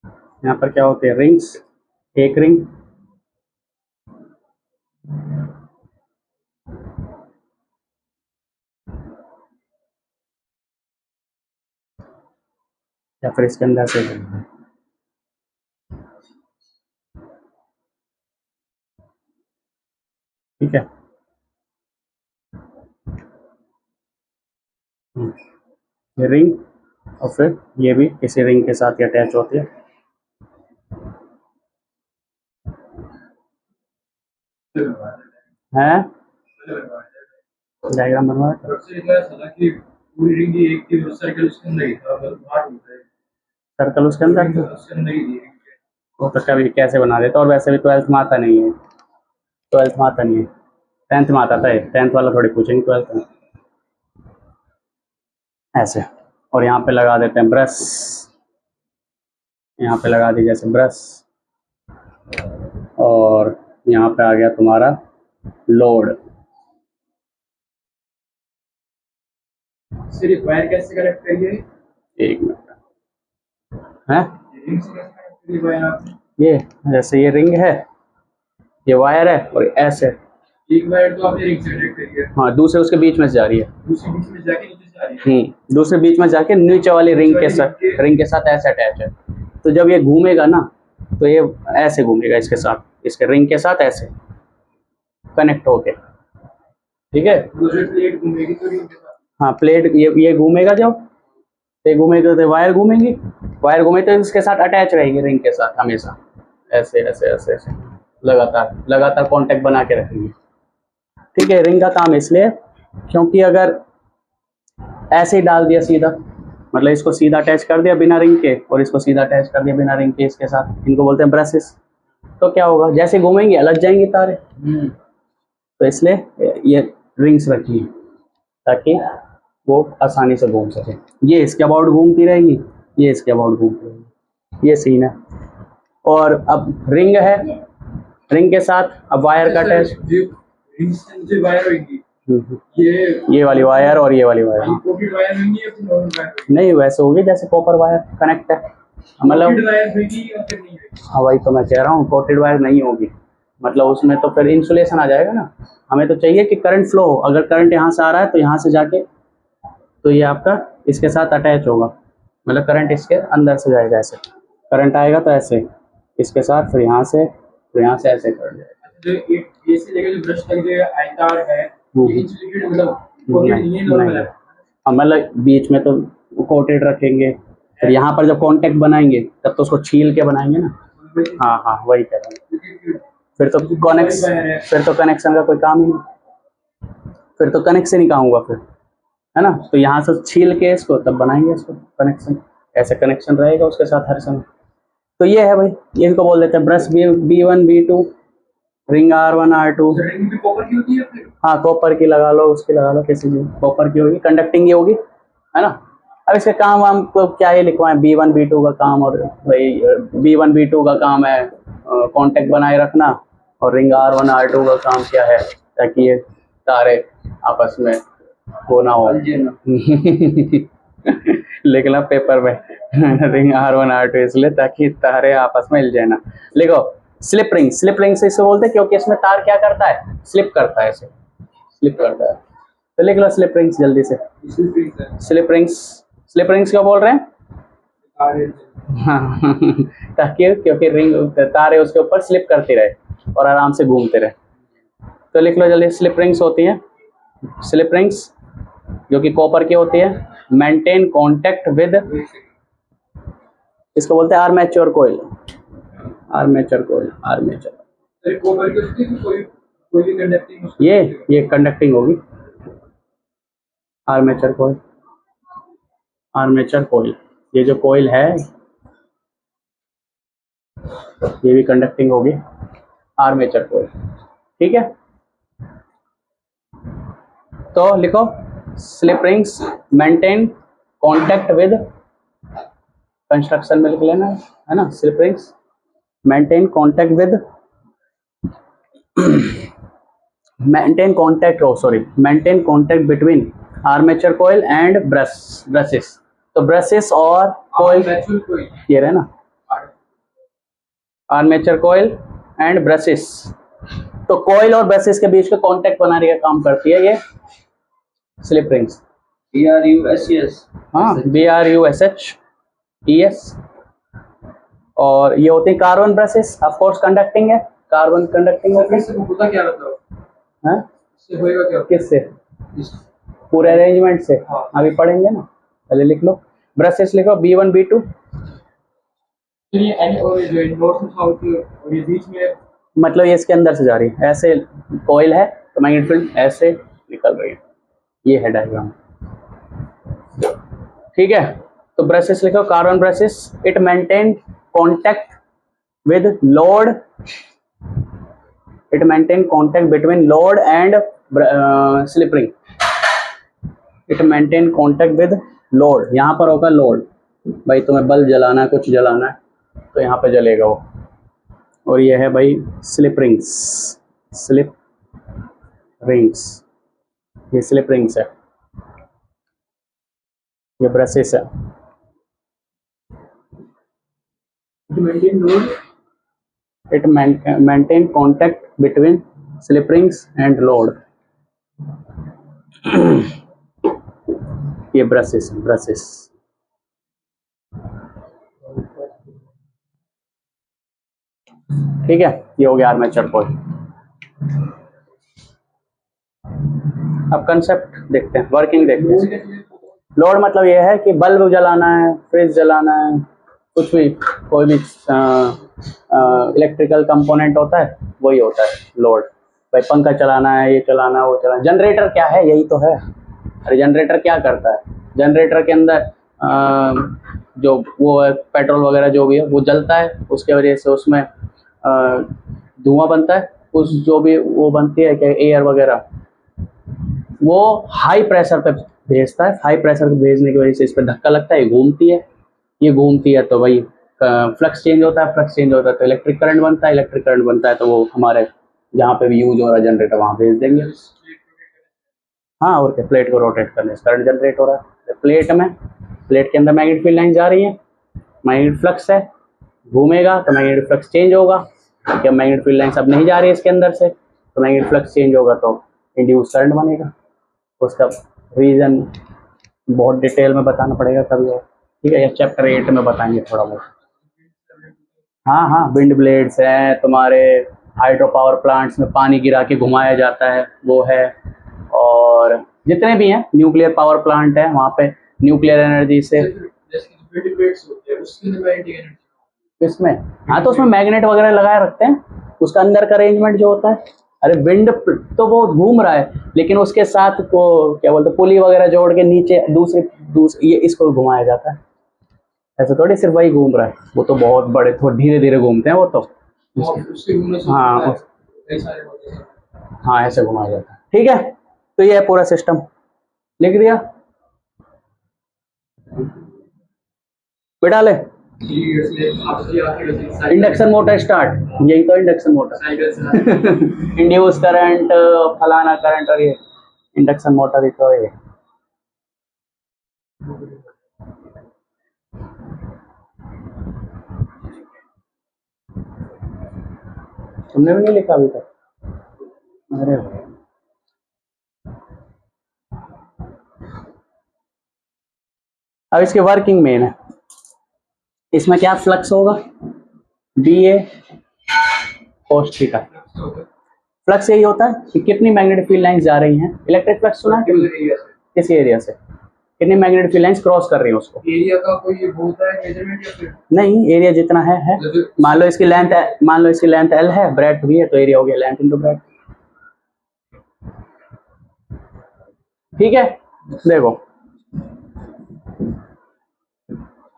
यहाँ पर क्या होती है? रिंग्स, एक रिंग, या फिर इसके अंदर से, ठीक है। ये रिंग, और फिर ये भी किसी रिंग के साथ अटैच होती है। हैं, डायग्राम बनवा, सर्कल उसके अंदर वो तो कभी कैसे बना देता, और वैसे भी 12th में आता नहीं है, 12th में आता नहीं है, 10th में आता था। 10th वाला थोड़ी पूछेंगे 12th में। ऐसे, और यहाँ पे लगा देते हैं ब्रश, यहाँ पे लगा दी जैसे ब्रश, और यहाँ पे आ गया तुम्हारा लोड। सिर्फ वायर कैसे कनेक्ट करिए? एक मिनट है, ये जैसे ये रिंग है, ये वायर है, और ऐसे एक वायर तो आपने रिंग से कनेक्ट करिए, हाँ, दूसरे उसके बीच में से जा रही है, दूसरे बीच में जाके नीचे जा रही है। दूसरे बीच में जाके नीचे वाली रिंग के साथ ऐसे अटैच है। तो जब ये घूमेगा ना, तो ये ऐसे घूमेगा इसके साथ, इसके रिंग के साथ ऐसे कनेक्ट होके। ठीक है, दूसरी प्लेट घूमेगी तो रिंग के साथ, हाँ प्लेट ये घूमेगा, जब ये घूमेगा तो वायर घूमेगी, वायर घूमे तो इसके साथ अटैच रहेगी रिंग के साथ हमेशा, ऐसे ऐसे ऐसे ऐसे लगातार कांटेक्ट बना के रखेंगे। ठीक है, रिंग का काम इसलिए क्योंकि अगर ऐसे ही डाल दिया सीधा, मतलब इसको सीधा अटैच कर दिया बिना रिंग के और इसको सीधा अटैच कर दिया बिना रिंग के इसके साथ, इनको बोलते हैं ब्रशेस। तो क्या होगा, जैसे घूमेंगे अलग जाएंगे तारे। तो इसलिए ये रिंग्स रखी है ताकि वो आसानी से घूम सके। ये इसके अबाउट घूमती रहेगी, ये इसके अबाउट घूमती रहेगी, ये सीन है। और अब रिंग है, रिंग के साथ अब वायर का अटैच, जो वायर होगी ये वाली वायर और ये वाली वायर, कोटेड वायर होगी या फिर नॉर्मल वायर? नहीं वैसे होगी जैसे कॉपर वायर कनेक्ट है, मतलब कोटेड वायर होगी या फिर नहीं होगी? हाँ वही तो मैं कह रहा हूँ, कोटेड वायर नहीं होगी, मतलब उसमें तो फिर इंसुलेशन आ जाएगा ना। हमें तो चाहिए कि करंट फ्लो हो, अगर करंट यहाँ से आ रहा है तो यहाँ से जाके तो ये आपका इसके साथ अटैच होगा, मतलब करंट इसके अंदर से जाएगा, ऐसे करंट आएगा तो ऐसे इसके साथ, फिर यहाँ से ऐसे कर जाएगा। जो ये से लेकर जो ब्रश तक जो आयतार है ये इंसुलेटेड मतलब कोटेड नहीं है, नॉर्मल है? मतलब बीच में तो कोटेड रखेंगे, फिर यहाँ पर जब कांटेक्ट बनाएंगे तब तो उसको छील के बनाएंगे ना। हाँ हाँ वही कह रहा हूँ, फिर तो कनेक्शन का कोई काम ही नहीं, फिर तो कनेक्शन ही कहाँ होगा फिर, है ना। तो यहाँ से छील के इसको तब बनाएंगे इसको कनेक्शन, ऐसे कनेक्शन रहेगा उसके साथ हर समय। तो ये है भाई, ये इसको बोल देते हैं brush B1 B2, ring R1 R2। Ring भी कॉपर की होती है फिर? हाँ कॉपर की लगा लो, उसकी लगा लो, किसी भी कॉपर की होगी, कंडक्टिंग की होगी, है ना। अब इसके काम हमको क्या ही लिखवाएं, B1 B2 का काम, और भाई B1 B2 का काम है कांटेक्ट बनाए रखना, और रिंग R1 R2 का काम क्या है, ताकि ये तारे आपस में वो ना हो लिखना पेपर में रिंग R1 R2 इसलिए ताकि तारे आपस में हिल जाए ना। लिखो स्लिप रिंग, स्लिप रिंग से इसे बोलते हैं क्योंकि इसमें तार क्या करता है, स्लिप करता है, ऐसे स्लिप करता है। तो लिख लो स्लिप रिंग्स जल्दी से, स्लिप रिंग्स। स्लिप रिंग्स क्यों बोल रहे हैं, हाँ ताकि क्योंकि रिंग तारे उसके ऊपर स्लिप करती रहे और आराम से घूमते रहे। तो लिख लो जल्दी, स्लिप रिंग्स होती हैं, स्लिप रिंग्स जो कि कॉपर की होती है, मेंटेन कांटेक्ट विद, इसको बोलते हैं armature coil, armature coil, armature. Copper की होती है कोई कंडक्टिंग, ये कंडक्टिंग होगी, आर्मेचर कोइल, आर्मेचर कोइल, ये जो कोइल है ये भी कंडक्टिंग होगी, आर्मेचर कोइल, ठीक है। तो लिखो slip rings maintain contact with, construction में लिख लेना, है ना। Slip rings maintain contact with, maintain contact between armature coil and brushes. तो ब्रशेस और कोइल ये रहे ना, आर्मेचर कोइल एंड ब्रशेस। तो कोइल और ब्रशेस के बीच का कांटेक्ट बनाने का काम करती है ये स्लिप रिंग्स। BRUSHES, हाँ BRUSHES। और ये होती है carbon brushes, of course conducting है, कार्बन कंडक्टिंग होती है। होता क्या मतलब हाँ इससे होएगा क्या? किससे, पूरे अरेंजमेंट से, हाँ। अभी पढ़ेंगे ना, पहले लिख लो ब्रशेस, लिखो B1 B2। ये और जो नॉर्थ साउथ और ये बीच में, मतलब ये इसके अंदर से जा रही है, ऐसे कॉइल है तो मैग्नेटिक फील्ड ऐसे निकल रही है, ये है डायग्राम, ठीक है। तो ब्रशेस लिखो carbon brushes, it maintain contact with load, it maintain contact between load and slip ring, it maintain contact with load, यहाँ पर होगा लोड, भाई तुम्हें बल्ब जलाना है, कुछ जलाना है तो यहाँ पे जलेगा वो। और ये है भाई स्लिप रिंग्स, स्लिप रिंग्स, ये स्लिप रिंग्स है, ये ब्रशेस है। It maintain contact between slip rings and load, ये ब्रशेस, ब्रशेस, ठीक है। ये हो गया आर्मेचर कोइल। अब कंसेप्ट देखते हैं, वर्किंग देखते हैं। लोड मतलब ये है कि बल्ब जलाना है, फ्रिज जलाना है, कुछ भी कोई भी इलेक्ट्रिकल कंपोनेंट होता है वही होता है लोड। भाई पंखा चलाना है, ये चलाना है, वो चलाना। जनरेटर क्या है, यही तो है। अरे जनरेटर क्या करता है, जनरेटर के अंदर जो वो है पेट्रोल वगैरह जो भी है वो जलता है, उसके वजह से उसमें धुआं बनता है। उस जो भी वो बनती है क्या एयर वगैरह, वो हाई प्रेशर पे भेजता है। हाई प्रेशर पे भेजने की वजह से इस पर धक्का लगता है, ये घूमती है तो वही फ्लक्स चेंज होता है। फ्लक्स चेंज होता है तो इलेक्ट्रिक करंट बनता है। इलेक्ट्रिक करंट बनता है तो वो हमारे जहाँ पे भी यूज हो रहा है जनरेटर वहाँ भेज देंगे। हाँ, और क्या, प्लेट को रोटेट करने से करंट जनरेट हो रहा है। प्लेट के अंदर मैग्नेटिक फील्ड लाइन जा रही है, मैग्नेटिक फ्लक्स है, घूमेगा तो मैग्नेटिक फ्लक्स चेंज होगा। क्या मैग्नेटिक फील्ड लाइन अब नहीं जा रही है इसके अंदर से, तो मैग्नेटिक फ्लक्स चेंज होगा तो इंड्यूस करंट बनेगा। उसका रीज़न बहुत डिटेल में बताना पड़ेगा कभी और, ठीक है, या चैप्टर 8 में बताएंगे थोड़ा बहुत। हाँ, विंड ब्लेड्स हैं तुम्हारे, हाइड्रो पावर प्लांट्स में पानी गिरा के घुमाया जाता है वो है, और जितने भी हैं न्यूक्लियर पावर प्लांट है वहाँ पे न्यूक्लियर एनर्जी से। इसमें हाँ, तो उसमें मैग्नेट वगैरह लगाए रखते हैं, उसका अंदर का अरेंजमेंट जो होता है। अरे विंड तो वो घूम रहा है, लेकिन उसके साथ को क्या बोलते हैं पुली वगैरह जोड़ के नीचे दूसरे ये इसको घुमाया जाता है। ऐसे थोड़ी सिर्फ वही घूम रहा है, वो तो बहुत बड़े थोड़े धीरे धीरे घूमते हैं वो तो। हाँ, ऐसे घुमाया जाता है, ठीक है। तो ये है पूरा सिस्टम, लिख दिया बेटा ले। इंडक्शन मोटर स्टार्ट, यही तो इंडक्शन मोटर इंड्यूस करंट, फलाना करंट, और ये इंडक्शन मोटर ही तो है। तुमने भी नहीं लिखा अभी तक? अरे अब इसकी वर्किंग मेन है। इसमें क्या फ्लक्स होगा, BA cos थीटा। फ्लक्स यही होता है कि कितनी मैग्नेटिक फील्ड लाइंस जा रही हैं। इलेक्ट्रिक फ्लक्स सुना है किस एरिया से, कितनी मैग्नेटिक फील्ड लाइंस क्रॉस कर रही है उसको। एरिया का कोई होता है मेजरमेंट या फिर नहीं, एरिया जितना है। मान लो इसकी लेंथ L है, ब्रेड्थ भी है, तो एरिया हो गया लेंथ इनटू ब्रेड्थ, ठीक है। देखो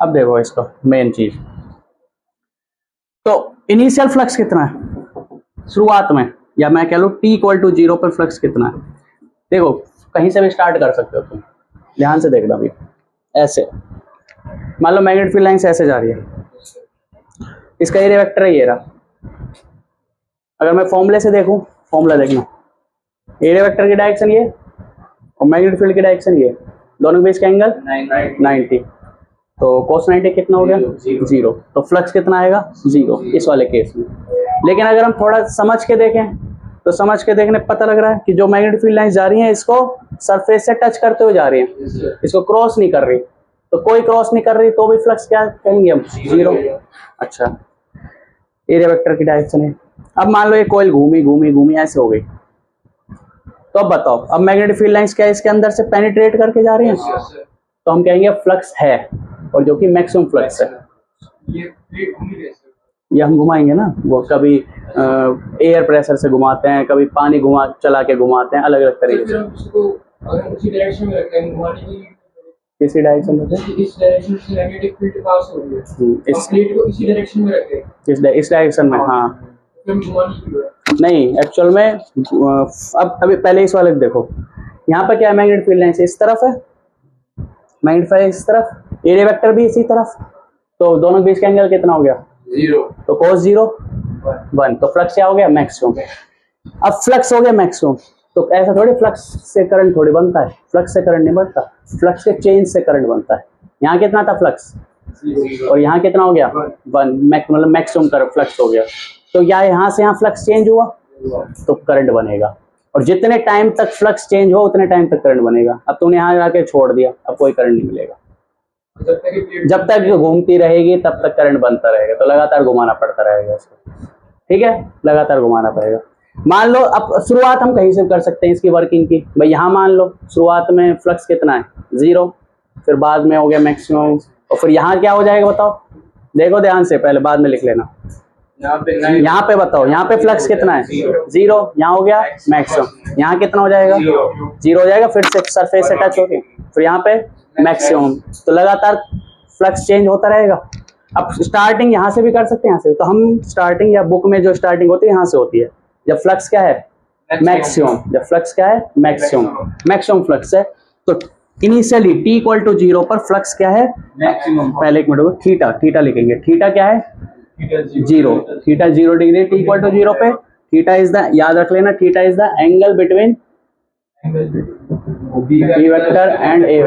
अब देखो इसको मेन चीज, तो इनिशियल फ्लक्स कितना है शुरुआत में, या मैं कह लूँ t=0 पर फ्लक्स कितना है। देखो कहीं से भी स्टार्ट कर सकते हो तुम, ध्यान से देखना भी। ऐसे मान लो मैग्नेटिक फील्ड लाइंस ऐसे जा रही है, इसका एरिया वेक्टर है ये रहा। अगर मैं फॉर्मूले से देखूं, फॉर्मूला देखना, एरिया वेक्टर की डायरेक्शन ये और मैग्नेटिक फील्ड की डायरेक्शन ये, दोनों के बीच का एंगल 90, तो cos 90 कितना हो गया 0, तो फ्लक्स कितना आएगा 0 इस वाले केस में। लेकिन अगर हम थोड़ा समझ के देखें तो समझ के देखने पता लग रहा है कि जो मैग्नेटिक फील्ड लाइंस जा रही हैं इसको सरफेस से टच करते हुए जा रही हैं, इसको क्रॉस नहीं कर रही। तो कोई क्रॉस नहीं कर रही तो भी फ्लक्स क्या कहेंगे हम 0। अच्छा, एरिया वेक्टर की डायरेक्शन है। अब मान लो ये कोयल घूमी ऐसे हो गई, तो अब बताओ, अब मैग्नेटिक फील्ड लाइंस क्या इसके अंदर से पेनिट्रेट करके जा रही हैं, तो हम कहेंगे फ्लक्स है, और जो कि मैक्सिमम फ्लक्स है। ये हम घुमाएंगे ना, वो कभी एयर प्रेशर से घुमाते हैं, कभी पानी चला के घुमाते हैं, अलग अलग तरीके से। किसी डायरेक्शन में रखते हैं घुमाने की, किसी डायरेक्शन में, इस डायरेक्शन से मैग्नेटिक फील्ड पास हो रही है, इस प्लेट को इसी डायरेक्शन में रखते हैं, इस डायरेक्शन में। हाँ नहीं, एक्चुअल में अब अभी पहले इस वाले देखो, यहाँ पर क्या है, मैग्नेटिक फील्ड लाइन से इस तरफ है, मैग्नेटिक फील्ड इस तरफ, एरिया वेक्टर भी इसी तरफ, तो दोनों के बीच का एंगल कितना हो गया 0, तो cos 0 1, तो फ्लक्स क्या हो गया मैक्सिमम। अब फ्लक्स हो गया मैक्सिमम, तो ऐसा थोड़ी फ्लक्स से करंट थोड़ी बनता है, फ्लक्स से करंट नहीं बनता, फ्लक्स के चेंज से करंट बनता है। यहाँ कितना था फ्लक्स, और यहाँ कितना हो गया 1, मतलब मैक्सिमम करंट फ्लक्स हो गया, तो या यहाँ से यहाँ फ्लक्स चेंज हुआ तो करंट बनेगा, और जितने टाइम तक फ्लक्स चेंज हो उतने टाइम तक करंट बनेगा। अब तूने यहाँ आके छोड़ दिया, अब कोई करंट नहीं मिलेगा, जब तक घूमती रहेगी तब तक करंट बनता रहेगा, तो लगातार घुमाना पड़ता रहेगा इसको, ठीक है, लगातार घुमाना पड़ेगा। मान लो अब शुरुआत हम कहीं से कर सकते हैं इसकी वर्किंग की, भाई यहाँ मान लो शुरुआत में फ्लक्स कितना है 0, फिर बाद में हो गया मैक्सिमम, और फिर यहाँ क्या हो जाएगा बताओ, देखो ध्यान से, पहले बाद में लिख लेना। यहाँ पे बताओ, यहाँ पे फ्लक्स कितना है 0, यहाँ हो गया मैक्सिमम, यहाँ कितना हो जाएगा 0 हो जाएगा, फिर से सरफेस से टच हो गया, फिर यहाँ पे मैक्सिमम। तो लगातार फ्लक्स चेंज होता रहेगा। अब स्टार्टिंग यहाँ से भी कर सकते हैं, यहाँ से। तो हम स्टार्टिंग या बुक में जो स्टार्टिंग होती है यहाँ से होती है, जब फ्लक्स क्या है मैक्सिमम, जब फ्लक्स क्या है मैक्सिमम फ्लक्स है। तो इनिशियली t इक्वल टू 0 पर फ्लक्स क्या है मैक्सिमम। पहले एक मिनट, थीटा लिखेंगे। थीटा क्या है 0, theta 0 degree t equal to 0 पे। थीटा इज द, याद रख लेना, theta is the angle between B vector and A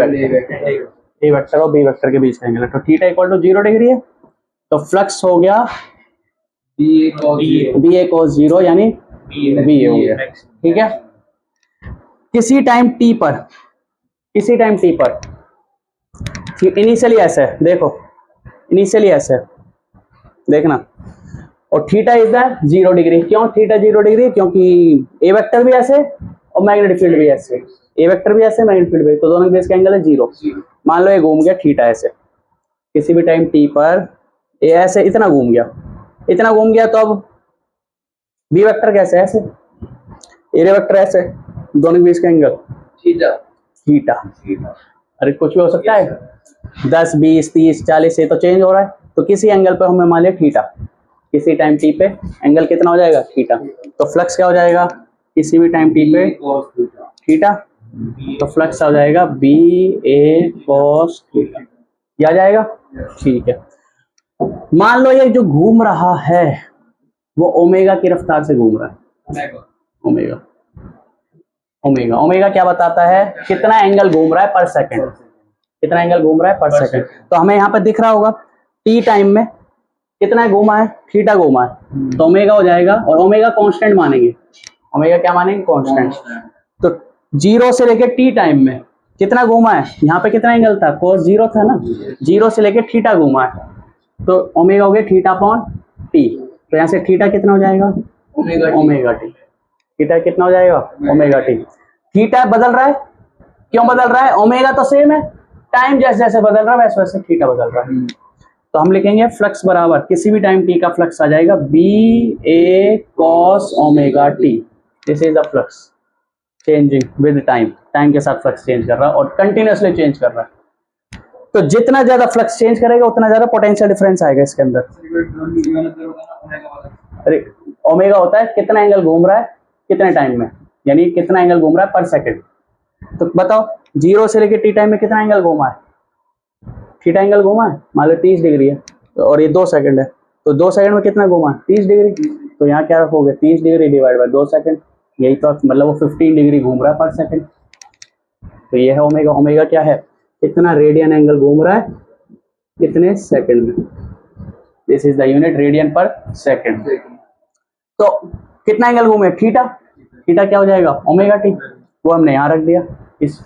vector और बी वेक्टर के बीच का एंगल है। तो थीटा इक्वल टू 0 डिग्री है। तो फ्लक्स हो गया बी ए cos 0 यानी बी ए हो गया। ठीक है। किसी टाइम t पर इनिशियली ऐसे है, देखो इनिशियली ऐसे है, देखना। और थीटा इज द 0 डिग्री। क्यों थीटा 0 डिग्री? क्योंकि ए वेक्टर भी ऐसे और मैग्नेटिक फील्ड भी ऐसे, ए वेक्टर भी ऐसे मैग्नेटिक फील्ड भी, तो दोनों के बीच का एंगल है 0। मान लो ये घूम गया थीटा ऐसे, किसी भी टाइम t पर ए ऐसे इतना घूम गया, तो अब बी वेक्टर कैसे ऐसे, ए वेक्टर ऐसे, दोनों के बीच का एंगल थीटा। अरे कुछ भी हो सकता है, 10 20 30 40 से तो चेंज हो रहा है। तो किसी एंगल पर हमें मान लिया थीटा, किसी टाइम t पे एंगल कितना हो जाएगा थीटा। तो फ्लक्स क्या हो जाएगा किसी भी टाइम t पे थीटा, तो फ्लक्स हो जाएगा बी ए cos थीटा। ये आ जाएगा। ठीक है। मान लो ये जो घूम रहा है वो ओमेगा की रफ्तार से घूम रहा है। ओमेगा क्या बताता है, कितना एंगल घूम रहा है पर सेकंड, कितना एंगल घूम रहा है पर सेकंड। तो हमें यहाँ पर दिख रहा होगा टी टाइम में कितना घूमा है, थीटा घूमा है, तो ओमेगा हो जाएगा। और ओमेगा कांस्टेंट मानेंगे, ओमेगा क्या मानेंगे कांस्टेंट। तो 0 से लेके टी टाइम में कितना घूमा है, यहाँ पे कितना एंगल था cos 0 था ना, 0 से लेके थीटा घूमा है, तो ओमेगा हो गया थीटा अपॉन टी। तो यहाँ से थीटा कितना हो जाएगा ओमेगा टी। थीटा कितना हो जाएगा ओमेगा टी। थीटा बदल रहा है, क्यों बदल रहा है, ओमेगा तो सेम है, टाइम जैसे जैसे बदल रहा है वैसे वैसे थीटा बदल रहा है। तो हम लिखेंगे फ्लक्स बराबर किसी भी टाइम टी का फ्लक्स आ जाएगा B A cos omega T. This is the flux changing with time, time के साथ फ्लक्स चेंज कर रहा है और कंटिन्यूअसली चेंज कर रहा है। तो जितना ज्यादा फ्लक्स चेंज करेगा उतना ज्यादा पोटेंशियल डिफरेंस आएगा इसके अंदर। अरे ओमेगा होता है कितना एंगल घूम रहा है कितने टाइम में, यानी कितना एंगल घूम रहा है पर सेकंड। तो बताओ 0 से लेके टी टाइम में कितना एंगल घूमा है, थीटा एंगल घूमा है, मान लो 30 डिग्री है और ये 2 सेकंड है, तो 2 सेकंड में कितना घूमा 30 डिग्री। तो यहाँ क्या रखोगे 30 डिग्री डिवाइड बाय 2 सेकंड, यही तो मतलब वो 15 डिग्री घूम रहा है पर सेकंड। तो ये है ओमेगा। ओमेगा क्या है, कितना रेडियन एंगल घूम रहा है कितने सेकंड में। This is the unit radian पर सेकंड। तो कितना एंगल घूमे थीटा, थीटा क्या हो जाएगा ओमेगा टी, वो हमने यहाँ रख दिया इस।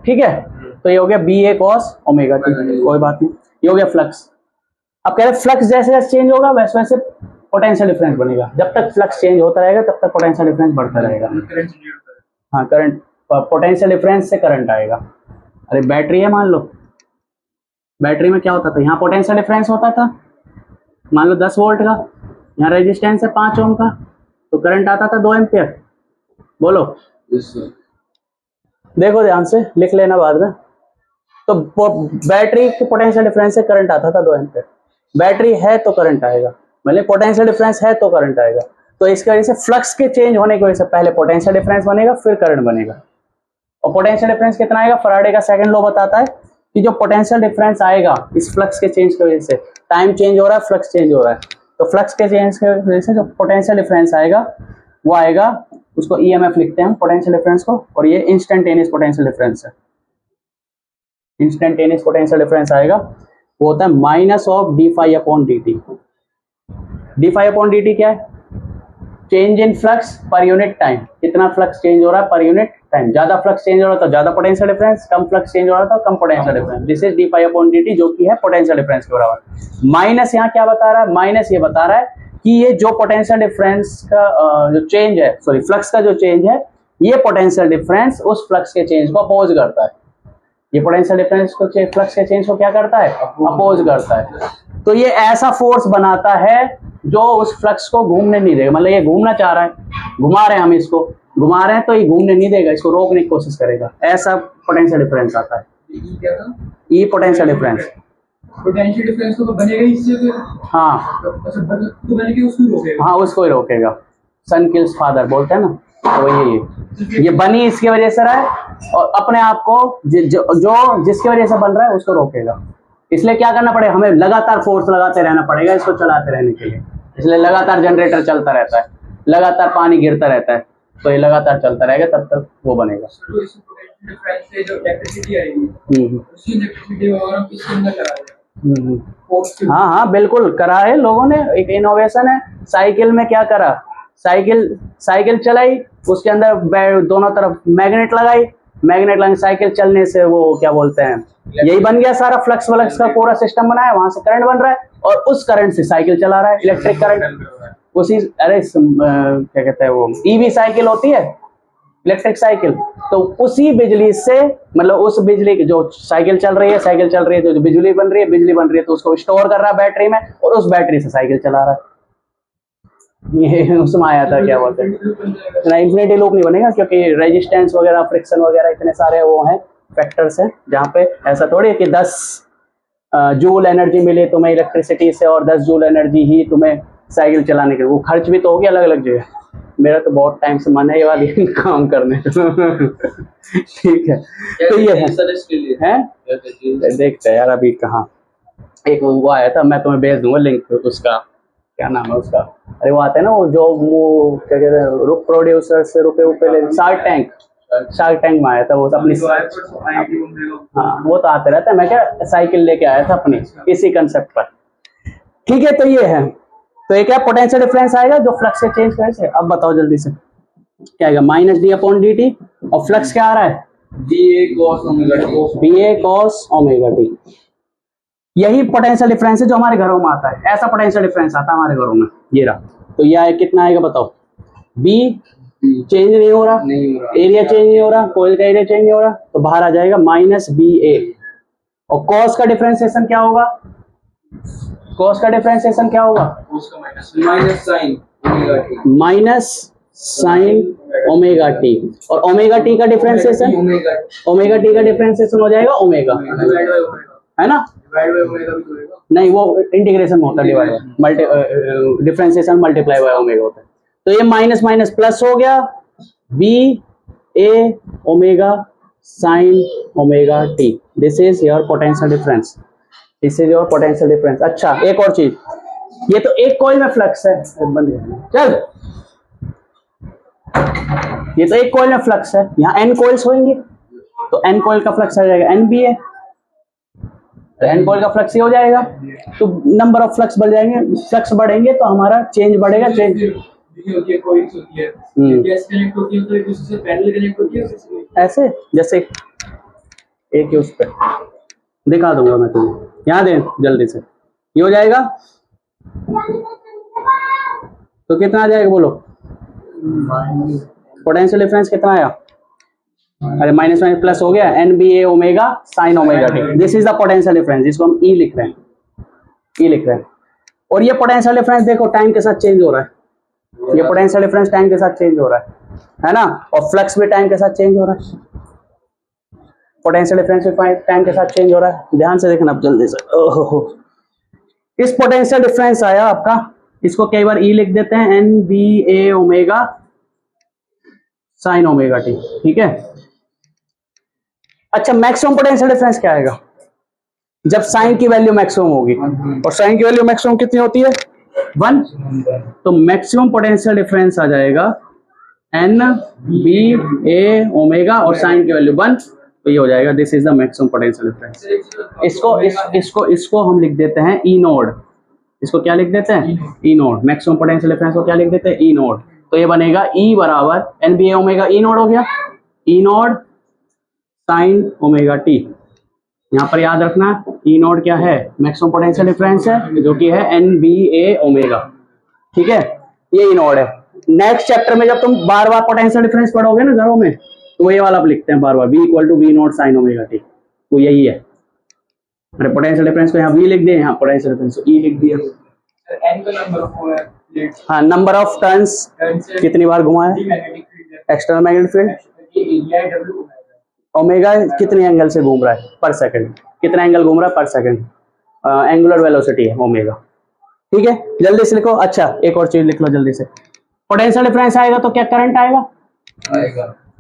ठीक है। तो ये हो गया B A cos omega T, कोई बात नहीं, ये हो गया फ्लक्स। अब कह रहे फ्लक्स जैसे जैसे चेंज होगा वैसे वैसे पोटेंशियल डिफरेंस बनेगा। जब तक फ्लक्स चेंज होता रहेगा तब तक पोटेंशियल डिफरेंस बढ़ता रहेगा। हाँ करंट, पोटेंशियल डिफरेंस से करंट आएगा। अरे बैटरी है, मान लो बैटरी में क्या होता था, यहाँ पोटेंशियल डिफरेंस होता था मान लो 10 वोल्ट का, यहाँ रेजिस्टेंस है 5 ओम का, तो करंट आता था 2 एम्पियर। बोलो देखो ध्यान से, लिख लेना बाद में। तो बैटरी के पोटेंशियल डिफरेंस से करंट आता था 2 एम्पियर। बैटरी है तो करंट आएगा, मतलब पोटेंशियल डिफरेंस है तो करंट आएगा। तो इसकी वजह से फ्लक्स के चेंज होने की वजह से पहले पोटेंशियल डिफरेंस बनेगा फिर करंट बनेगा। और पोटेंशियल डिफरेंस कितना आएगा, फैराडे का सेकंड लॉ बताता है कि जो पोटेंशियल डिफरेंस आएगा इस फ्लक्स के चेंज की वजह से, टाइम चेंज हो रहा है फ्लक्स चेंज हो रहा है, तो फ्लक्स के चेंज की वजह से जो पोटेंशियल डिफरेंस आएगा वो आएगा, उसको ईएमएफ लिखते हैं हम पोटेंशियल डिफरेंस को, और ये इंस्टेंटेनियस पोटेंशियल डिफरेंस है। इंस्टेंटेनियस पोटेंशियल डिफरेंस आएगा वो होता है minus of d phi upon d t. D phi upon d t क्या है, change in flux per unit time, कितना फ्लक्स चेंज हो रहा है पर यूनिट टाइम। ज्यादा फ्लक्स चेंज हो रहा है तो ज्यादा पोटेंशियल डिफरेंस, कम फ्लक्स चेंज हो रहा है तो कम potential difference. This is d phi upon d T, जो कि है पोटेंशियल डिफरेंस के बराबर। माइनस यहाँ क्या बता रहा है, माइनस ये बता रहा है कि ये जो पोटेंशियल डिफरेंस का जो चेंज है, सॉरी फ्लक्स का जो चेंज है, ये पोटेंशियल डिफरेंस उस फ्लक्स के चेंज को अपोज करता है। ये पोटेंशियल डिफरेंस को फ्लक्स के चेंज को क्या करता है, अपोज करता है। तो ये ऐसा फोर्स बनाता है जो उस फ्लक्स को घूमने नहीं देगा। मतलब ये घूमना चाह रहा है, घुमा रहे हैं हम इसको, घुमा रहे हैं तो ये घूमने नहीं देगा, इसको रोकने की कोशिश करेगा। ऐसा पोटेंशियल डिफरेंस आता है। ये क्या था? ई पोटेंशियल डिफरेंस। पोटेंशियल डिफरेंस तो बनेगा ही इससे फिर। हाँ अच्छा तो बन के उसको रोकेगा। हाँ, उसको ही रोकेगा। सन किल्स फादर बोलते हैं ना, तो वही है। ये बनी इसकी वजह से रहा है, और अपने आप को जो जिसकी वजह से बन रहा है उसको रोकेगा। इसलिए क्या करना पड़ेगा, हमें लगातार फोर्स लगाते रहना पड़ेगा इसको चलाते रहने के लिए। इसलिए लगातार जनरेटर चलता रहता है, लगातार पानी गिरता रहता है, तो ये लगातार चलता रहेगा तब तक वो बनेगा। तो इस पोटेंशियल डिफरेंस से जो इलेक्ट्रिसिटी आएगी उसी इलेक्ट्रिसिटी को हम इसके अंदर लगा दें। हाँ हाँ बिल्कुल करा है लोगों ने, एक इनोवेशन है। साइकिल में क्या करा, साइकिल चलाई, उसके अंदर दोनों तरफ मैग्नेट लगाई, मैग्नेट लगाने साइकिल चलने से वो क्या बोलते हैं, यही बन गया सारा फ्लक्स वलक्स का पूरा सिस्टम बनाया, वहां से करंट बन रहा है और उस करंट से साइकिल चला रहा है, इलेक्ट्रिक करंट। उसी अरे क्या कहते हैं वो ईवी साइकिल होती है, इलेक्ट्रिक साइकिल, तो उसी बिजली से, मतलब उस बिजली की जो साइकिल चल रही है तो जो बिजली बन रही है तो उसको स्टोर कर रहा है बैटरी में, और उस बैटरी से साइकिल चला रहा है। ये उसमें आया था क्या बोलते हैं, इंफिनिटी लूप नहीं बनेगा, क्योंकि रेजिस्टेंस वगैरह, फ्रिक्शन वगैरह इतने सारे वो हैं फैक्टर्स हैं, जहाँ पे ऐसा थोड़ी है कि 10 जूल एनर्जी मिले तुम्हें इलेक्ट्रिसिटी से और 10 जूल एनर्जी ही तुम्हें साइकिल चलाने के, वो खर्च भी तो होगी अलग अलग जगह। मेरा तो बहुत टाइम से मन है ये वाली काम करने ठीक है, तो ये है देखते हैं यार अभी कहाँ। एक वो आया था, मैं तुम्हें भेज दूंगा लिंक, उसका क्या नाम है उसका, अरे वो आता है ना वो क्या कहते हैं, प्रोड्यूसर से रुपए ले, शार्क टैंक में आया था वो अपनी। हाँ वो तो आते रहता है, मैं क्या साइकिल लेके आया था अपनी इसी कंसेप्ट पर। ठीक है, तो ये है, तो ये क्या पोटेंशियल डिफरेंस आएगा जो फ्लक्स से चेंज करे। अब बताओ जल्दी से क्या आएगा, -d/dt, और फ्लक्स क्या आ रहा है, BA cos ओमेगा टी। यही पोटेंशियल डिफरेंस है जो हमारे घरों में आता है, ऐसा पोटेंशियल डिफरेंस आता है हमारे घरों में, ये रहा। तो ये आए कितना आएगा बताओ, B चेंज नहीं हो रहा, एरिया चेंज नहीं हो रहा, कोयल का एरिया चेंज नहीं हो रहा, तो बाहर आ जाएगा -BA। और कॉस का डिफरेंशिएशन क्या होगा, कॉस का डिफरेंशिएशन क्या होगा, माइनस साइन ओमेगा टी, और ओमेगा टी का डिफरेंशिएशन, ओमेगा टी का डिफरेंशिएशन हो जाएगा ओमेगा, है ना, नहीं वो इंटीग्रेशन में होता है, divide differentiation multiply by omega होता है। तो ये माइनस माइनस प्लस हो गया, BA omega sine omega T, this is your potential difference, this is your potential difference. अच्छा एक और चीज, ये तो एक कॉइल में फ्लक्स है, चल ये तो एक कॉइल में फ्लक्स है, यहाँ n कॉइल्स होंगे तो n कॉइल का फ्लक्स आ जाएगा NBA, तो n कॉइल का फ्लक्स ही हो जाएगा, तो नंबर ऑफ फ्लक्स बढ़ जाएंगे, फ्लक्स बढ़ेंगे तो हमारा चेंज बढ़ेगा, चेंज होती है, कोई होती है, गैस कनेक्ट होती है तो एक दूसरे से पैरेलल कनेक्ट होती है, ऐसे जैसे एक ही उस पर दिखा दूंगा मैं तुम्हें, यहाँ दे जल्दी से, ये हो जाएगा, तो कितना आ जाएगा बोलो, पोटेंशियल डिफरेंस कितना आया, अरे माइनस माइनस प्लस हो गया, NBA omega sine omega T, this is the potential difference, जिसको हम E लिख रहे हैं, और ये पोटेंशियल डिफरेंस देखो टाइम के साथ चेंज हो रहा है, ये पोटेंशियल डिफरेंस टाइम के साथ चेंज हो रहा है ना, और फ्लक्स भी टाइम के साथ चेंज हो रहा है, पोटेंशियल डिफरेंस भी टाइम के साथ चेंज हो रहा है, ध्यान से देखना अब जल्दी से। ओहो, इस पोटेंशियल डिफरेंस आया आपका, इसको कई बार E लिख देते हैं, NBA omega sine omega T, ठीक है। अच्छा मैक्सिमम पोटेंशियल डिफरेंस क्या आएगा, जब साइन की वैल्यू मैक्सिमम होगी, और साइन की वैल्यू मैक्सिमम कितनी होती है 1, तो मैक्सिमम पोटेंशियल डिफरेंस आ जाएगा NBA ओमेगा और साइन की वैल्यू 1, तो ये हो जाएगा this is the maximum potential difference. इसको हम लिख देते हैं E नोड, इसको क्या लिख देते हैं E node, maximum potential difference को क्या लिख देते हैं E नोड, तो ये बनेगा E बराबर NBA ओमेगा E नोड हो गया, E node sine omega T, यहाँ पर याद रखना E नोड क्या है, मैक्सिमम पोटेंशियल डिफरेंस है जो कि है NBA ओमेगा, ठीक है, ये E नोड है। नेक्स्ट चैप्टर में जब तुम बार बार पोटेंशियल डिफरेंस पढ़ोगे ना घरों में, तो ये वाला आप लिखते हैं बार बार, V equal to V naught sine omega T, वो यही है, अरे पोटेंशियल डिफरेंस को यहाँ V लिख दिया, यहाँ पोटेंशियल डिफरेंस को E लिख दिया, n का नंबर है, हाँ नंबर ऑफ टर्न्स कितनी बार घुमाया, external magnetic field, area W omega कितने एंगल से घूम रहा है पर सेकंड, कितना एंगल घूम रहा है पर सेकंड, एंगुलर वेलोसिटी है ओमेगा। ठीक है, जल्दी से लिखो। अच्छा एक और चीज लिख लो जल्दी से, पोटेंशियल डिफरेंस आएगा तो क्या करंट आएगा,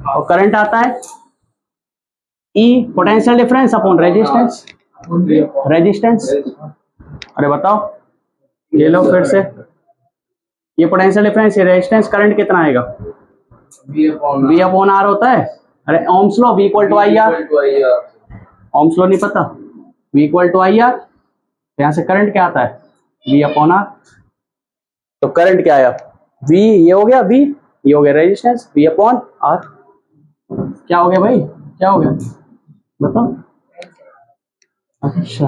और करंट आता है E potential difference upon resistance, resistance. अरे बताओ, ये लो फिर से, ये पोटेंशियल डिफरेंस, ये रेजिस्टेंस, करंट कितना आएगा, V अपॉन R होता है। अरे ओम्स लो, V equal to I R, ohm's लो नहीं पता, V equal to I R, यहाँ से करंट क्या आता है V अपॉन R। तो करंट क्या आया, V, ये हो गया V, ये हो गया रेजिस्टेंस, V अपॉन R। क्या हो गया भाई, क्या हो गया बताओ। अच्छा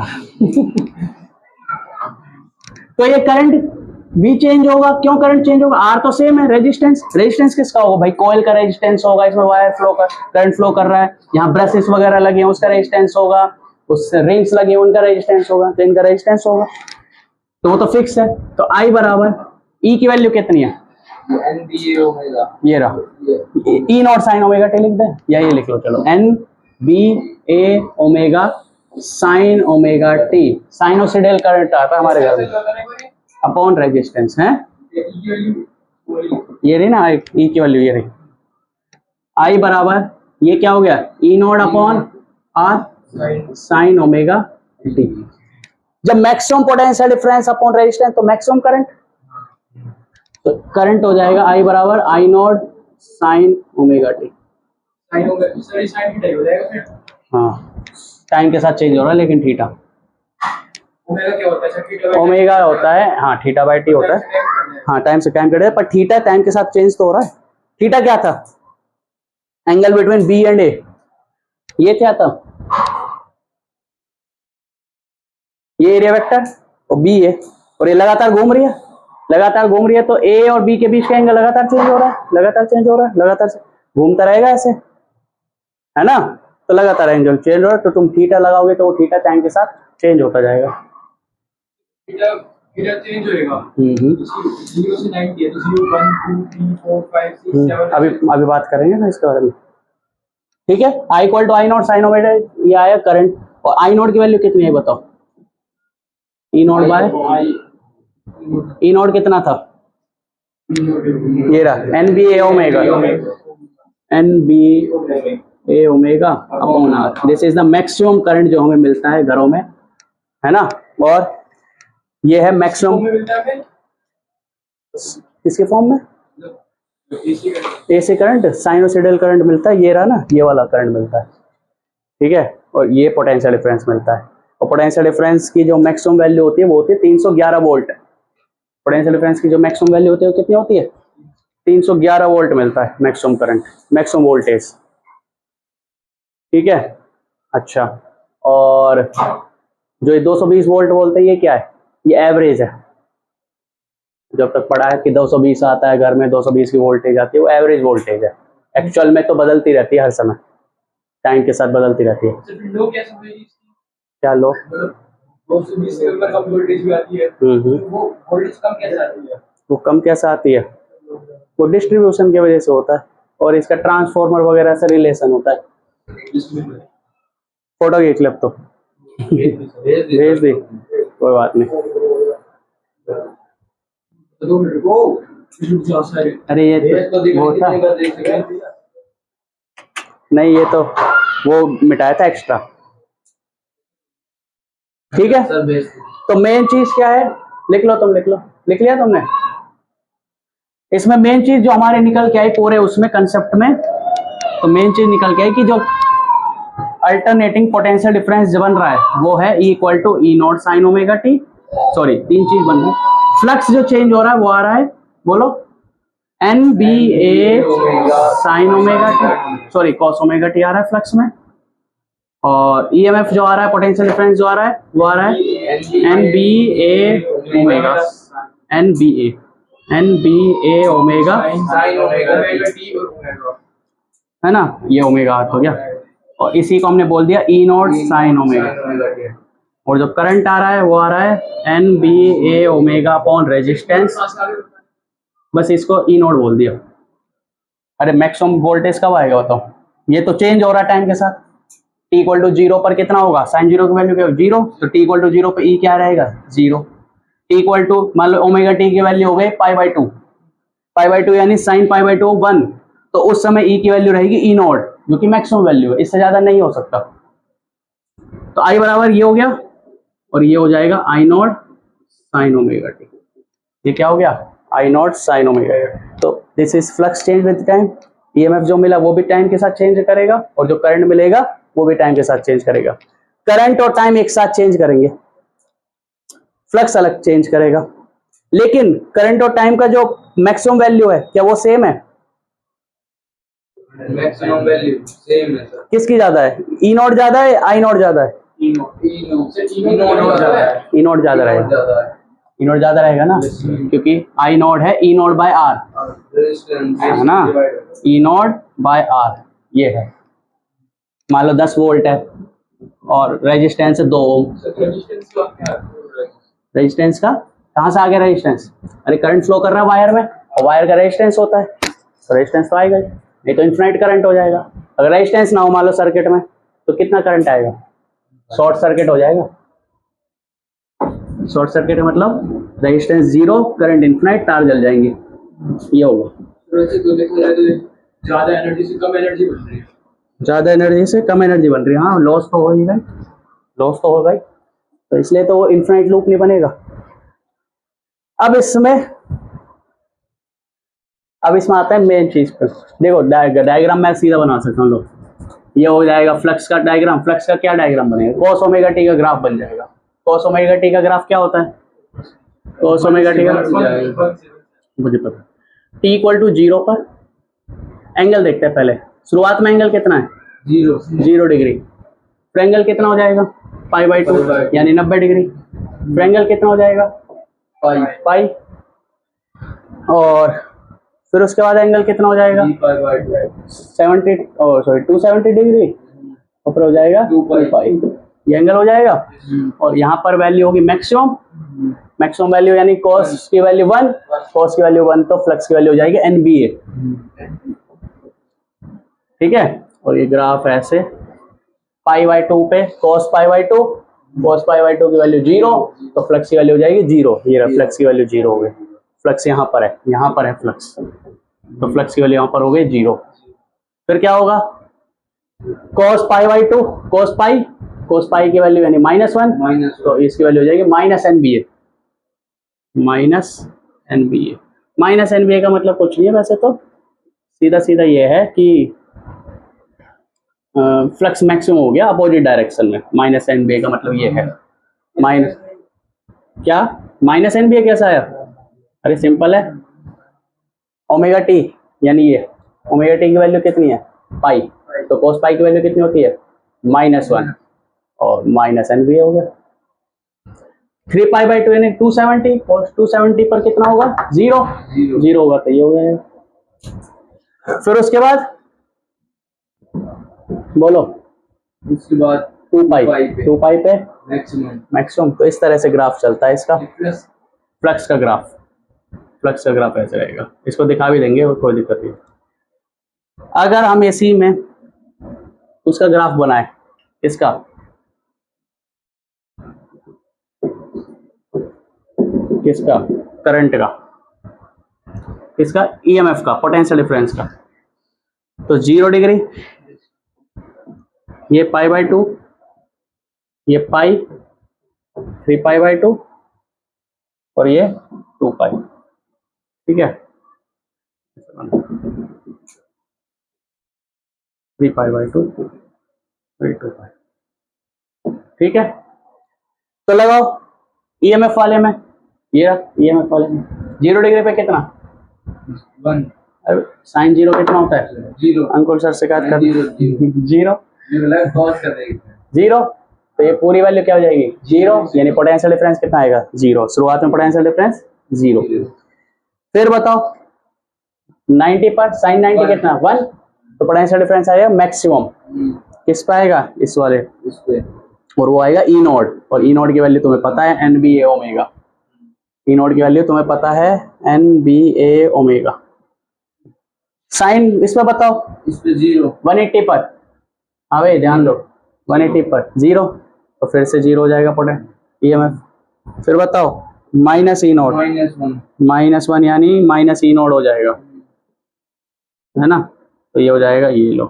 तो ये करंट V चेंज होगा, क्यों करंट चेंज होगा, R तो सेम है, रेजिस्टेंस, रेजिस्टेंस किसका होगा भाई, कॉइल का रेजिस्टेंस होगा, इसमें वायर फ्लो का करंट फ्लो कर रहा है, यहाँ ब्रशेस वगैरह लगे हैं उसका रेजिस्टेंस होगा, उस रिंग्स लगे हैं उनका रेजिस्टेंस होगा, तो इनका रेजिस्टेंस होगा, तो वो तो फिक्स है। तो I बराबर E की वैल्यू कितनी है, ये रहा, E naught sine omega t लिख दे, या ये लिख लो चलो, NBA omega sine omega t, sinusoidal current आता है हमारे घर में अपॉन रेजिस्टेंस है, ये रही ना E की वैल्यू, ये रही I बराबर, ये क्या हो गया E naught upon R sine omega t. जब maximum potential difference upon resistance तो मैक्सिमम करंट, तो करंट हो जाएगा I बराबर I naught sine omega t. हाँ टाइम के साथ चेंज हो रहा है लेकिन थीटा, ओमेगा होता है, हाँ थीटा बाई टी होता है, हाँ टाइम से टाइम कटेगा, पर थीटा टाइम के साथ चेंज तो हो रहा है। थीटा क्या था, एंगल बिटवीन बी एंड ए, ये क्या था, ये एरिया वेक्टर और बी है, और ये लगातार घूम रही है, लगातार घूम रही है, तो ए और बी के बीच का एंगल लगातार चेंज हो रहा है, लगातार चेंज हो रहा है, लगातार घूमता रहेगा ऐसे, है ना, तो लगातार एंगल चेंज हो रहा है, तो तुम थीटा लगाओगे तो वो थीटा टाइम के साथ चेंज होता जाएगा, थीटा चेंज होएगा, 0 से 90 है तो 0 1 2 3 4 5 6 7, अभी बात करेंगे ना इसके बारे में। ठीक है, I equal to I naught sine omega, ये आया करंट, और आई नॉट की वैल्यू कितनी है बताओ, E naught by E naught कितना था, ये रहा N B A omega, N B A omega upon R, this is the maximum current जो हमें मिलता है घरों में, है ना, और ये है मैक्सिमम किसके फॉर्म में, एसी करंट, साइनोसिडल करंट मिलता है, ये रहा ना, ये वाला करंट मिलता है, ठीक है, और ये पोटेंशियल डिफरेंस मिलता है, और पोटेंशियल डिफरेंस की जो मैक्सिमम वैल्यू होती है वो होती है 311 वोल्ट, पोटेंशियल डिफरेंस की जो मैक्सिमम वैल्यू होती है वो कितनी होती है, 311 वोल्ट मिलता है मैक्सिमम करंट, मैक्सिमम वोल्टेज, ठीक है। अच्छा, और जो ये 220 वोल्ट बोलते हैं ये क्या है, ये एवरेज है, जब तक पढ़ा है कि 220 आता है घर में, 220 की वोल्टेज आती है, वो एवरेज वोल्टेज है, एक्चुअल में तो बदलती रहती है हर समय, टाइम के साथ बदलती रहती है। क्या लो 220 से ऊपर कम वोल्टेज भी आती है, वो वोल्टेज कम कैसे आती है, वो कम कैसे आती है, वो डिस्ट्रीब्यूशन की वजह से होता है, और इसका ट्रांसफॉर्मर वगैरह से रिलेशन होता है। फोटो खींच ले अब तो भेज दे, कोई बात नहीं। अरे ये तो वो था नहीं, ये तो वो मिटाया था एक्स्ट्रा, ठीक है। तो मेन चीज क्या है, लिख लो तुम, लिख लो, लिख लिया तुमने, इसमें मेन चीज जो हमारे निकल के आई पूरे उसमें कंसेप्ट में, तो मेन चीज निकल के आई कि जो अल्टरनेटिंग पोटेंशियल डिफरेंस बन रहा है वो है E equal to E naught sine omega T, sorry तीन चीज बन रही है, फ्लक्स जो चेंज हो रहा है वो आ रहा है, बोलो N B A sine omega T, sorry cos omega t आ रहा है फ्लक्स में, और ईएमएफ जो आ रहा है, पोटेंशियल डिफरेंस जो आ रहा है वो आ रहा है N B A omega, N B A omega, है ना, ये ओमेगा हो गया, और इसी को हमने बोल दिया ई नॉट साइन ओमेगा, और जो करंट आ रहा है वो आ रहा है N B A omega upon resistance, बस इसको ई नॉट बोल दिया। अरे मैक्सिमम वोल्टेज कब आएगा बताओ, ये तो चेंज हो रहा है टाइम के साथ। t इक्वल टू 0 पर कितना होगा, साइन 0 की वैल्यू क्या होगी 0, तो t इक्वल टू 0 पर e क्या रहेगा 0। t इक्वल टू मान लो ओमेगा t की वैल्यू हो गई पाई बाई टू यानी साइन पाई बाई टू 1, तो उस समय e की वैल्यू रहेगी e नॉट, जो कि मैक्सिमम वैल्यू है, इससे ज्यादा नहीं हो सकता। तो i बराबर ये हो गया और ये हो जाएगा i naught sine omega t. ये क्या हो गया i naught sine omega t. तो this is flux change with time. EMF जो मिला वो भी टाइम के साथ चेंज करेगा और जो करंट मिलेगा वो भी टाइम के साथ चेंज करेगा। करंट और टाइम एक साथ चेंज करेंगे, फ्लक्स अलग चेंज करेगा। लेकिन करंट और टाइम का जो मैक्सिमम वैल्यू है क्या वो सेम है? मैक्सिमम वैल्यू सेम है सर। किसकी ज्यादा है, ई नॉट ज्यादा है आई नॉट ज्यादा है? ई नॉट ज्यादा है। ई नॉट ज्यादा रहेगा, ई नॉट ज्यादा रहेगा ना, क्योंकि आई नॉट है ई नॉट बाय आर है ना, ई नॉट बाय आर ये है। मान लो 10 वोल्ट है और रेजिस्टेंस है 2 ओम। रेजिस्टेंस का कहाँ से आ गया रेजिस्टेंस? अरे करंट फ्लो कर रहा है वायर में और वायर का रेजिस्टेंस होता है, तो रेजिस्टेंस तो आएगा ही, नहीं तो इन्फिनिट करंट हो जाएगा। अगर रेजिस्टेंस ना हो मान लो सर्किट में तो कितना करंट आएगा, शॉर्ट सर्किट हो जाएगा। शॉर्ट सर्किट मतलब रेजिस्टेंस 0 करंट इन्फिनिट, तार जल जाएंगे, ये होगा। वैसे तो देखा जाए तो ज्यादा एनर्जी से कम एनर्जी बन रही है। ज्यादा एनर्जी से कम एनर्जी बन रही है, हाँ लॉस तो हो ही गई, लॉस तो होगा ही, तो इसलिए तो वो इन्फिनिट लूप नहीं बनेगा। अब इसमें आता है मेन चीज पर। देखो डायग्राम मैं सीधा बना सकता हूँ, लो ये हो जाएगा फ्लक्स का डायग्राम। फ्लक्स का क्या डायग्राम बनेगा, कॉस ओमेगा टी का ग्राफ बन जाएगा। कॉस ओमेगा टी का ग्राफ क्या होता है, कॉस ओमेगा टी का मुझे पता, टी इक्वल टू 0 पर एंगल देखते हैं पहले। शुरुआत में एंगल कितना है 0 डिग्री, फिर एंगल कितना हो जाएगा पाई बाई 2 यानी 90 डिग्री, फिर एंगल कितना हो जाएगा पाई, और फिर उसके बाद एंगल कितना हो जाएगा 270 डिग्री, और फिर हो जाएगा 2 पाई, ये एंगल हो जाएगा। और यहाँ पर वैल्यू होगी मैक्सिमम वैल्यू यानी कॉस की वैल्यू 1, कॉस की वैल्यू 1, तो फ्लक्स की वैल्यू हो जाएगी NBA। ठीक है, और ये ग्राफ ऐसे पाई बाई 2 पे कॉस पाई बाई 2 की वैल्यू 0, तो फ्लक्स की वैल्यू हो जाएगी 0। ये फ्लक्स की वैल्यू 0 हो गई, फ्लक्स यहाँ पर है फ्लक्स, तो फ्लक्स की वैल्यू यहाँ पर हो गई 0। फिर क्या होगा cos pi by 2 cos pi की वैल्यू यानी -1, तो इसकी वैल्यू हो जाएगी माइनस NBA का मतलब कुछ नहीं है वैसे तो, सीधा ये है कि फ्लक्स मैक्सिमम हो गया अपोजिट डायरेक्शन में। -NBA का मतलब ये है माइनस NBA कैसा है, अरे सिंपल है, ओमेगा टी यानी ये ओमेगा टी की वैल्यू कितनी है पाई, तो कोस पाई की वैल्यू कितनी होती है -1 और -NBA हो गया। 3 पाई बाई 2 यानी 270, cos 270 पर कितना होगा 0 होगा, तो ये हो जाएगा। फिर उसके बाद बोलो, उसके बाद 2 पाई पे मैक्सिमम। तो इस तरह से ग्राफ चलता है इसका, फ्लक्स का ग्राफ ऐसे रहेगा। इसको दिखा भी देंगे, कोई दिक्कत नहीं। अगर हम इसी में उसका ग्राफ बनाए, इसका किसका करंट का, किसका EMF का, पोटेंशियल डिफरेंस का, तो 0 डिग्री, ये पाई बाई 2, ये पाई 3 पाई बाई 2 और ये 2 पाई। ठीक है, 3 पाई बाई 2 2 पाई। ठीक है, तो लगाओ EMF वाले में, ये EMF वाले में 0 डिग्री पे कितना 1, अरे साइन 0 कितना होता है 0, अंकुल सर शिकायत कर 0, तो ये पूरी वैल्यू क्या हो जाएगी 0, यानी पोटेंशियल डिफरेंस कितना आएगा 0। शुरुआत में पोटेंशियल डिफरेंस 0। फिर बताओ 90 पर साइन 90 कितना 1, तो पोटेंशियल डिफरेंस आएगा मैक्सिमम किस पे आएगा इस वाले इस पे, और वो आएगा E नॉट, और E नॉट की वैल्यू तुम्हें पता है NBA ओमेगा। E नॉट की वैल्यू तुम्हें पता है NBA ओमेगा। साइन इसमें बताओ, इस पे 0, 180 पर, हाँ भाई ध्यान दो, 180 पर 0, तो फिर से 0 हो जाएगा पोटेंशियल ईएमएफ। फिर बताओ माइनस ई नोट, -1 यानी माइनस ई नोट हो जाएगा, है ना, तो ये हो जाएगा, ये लो।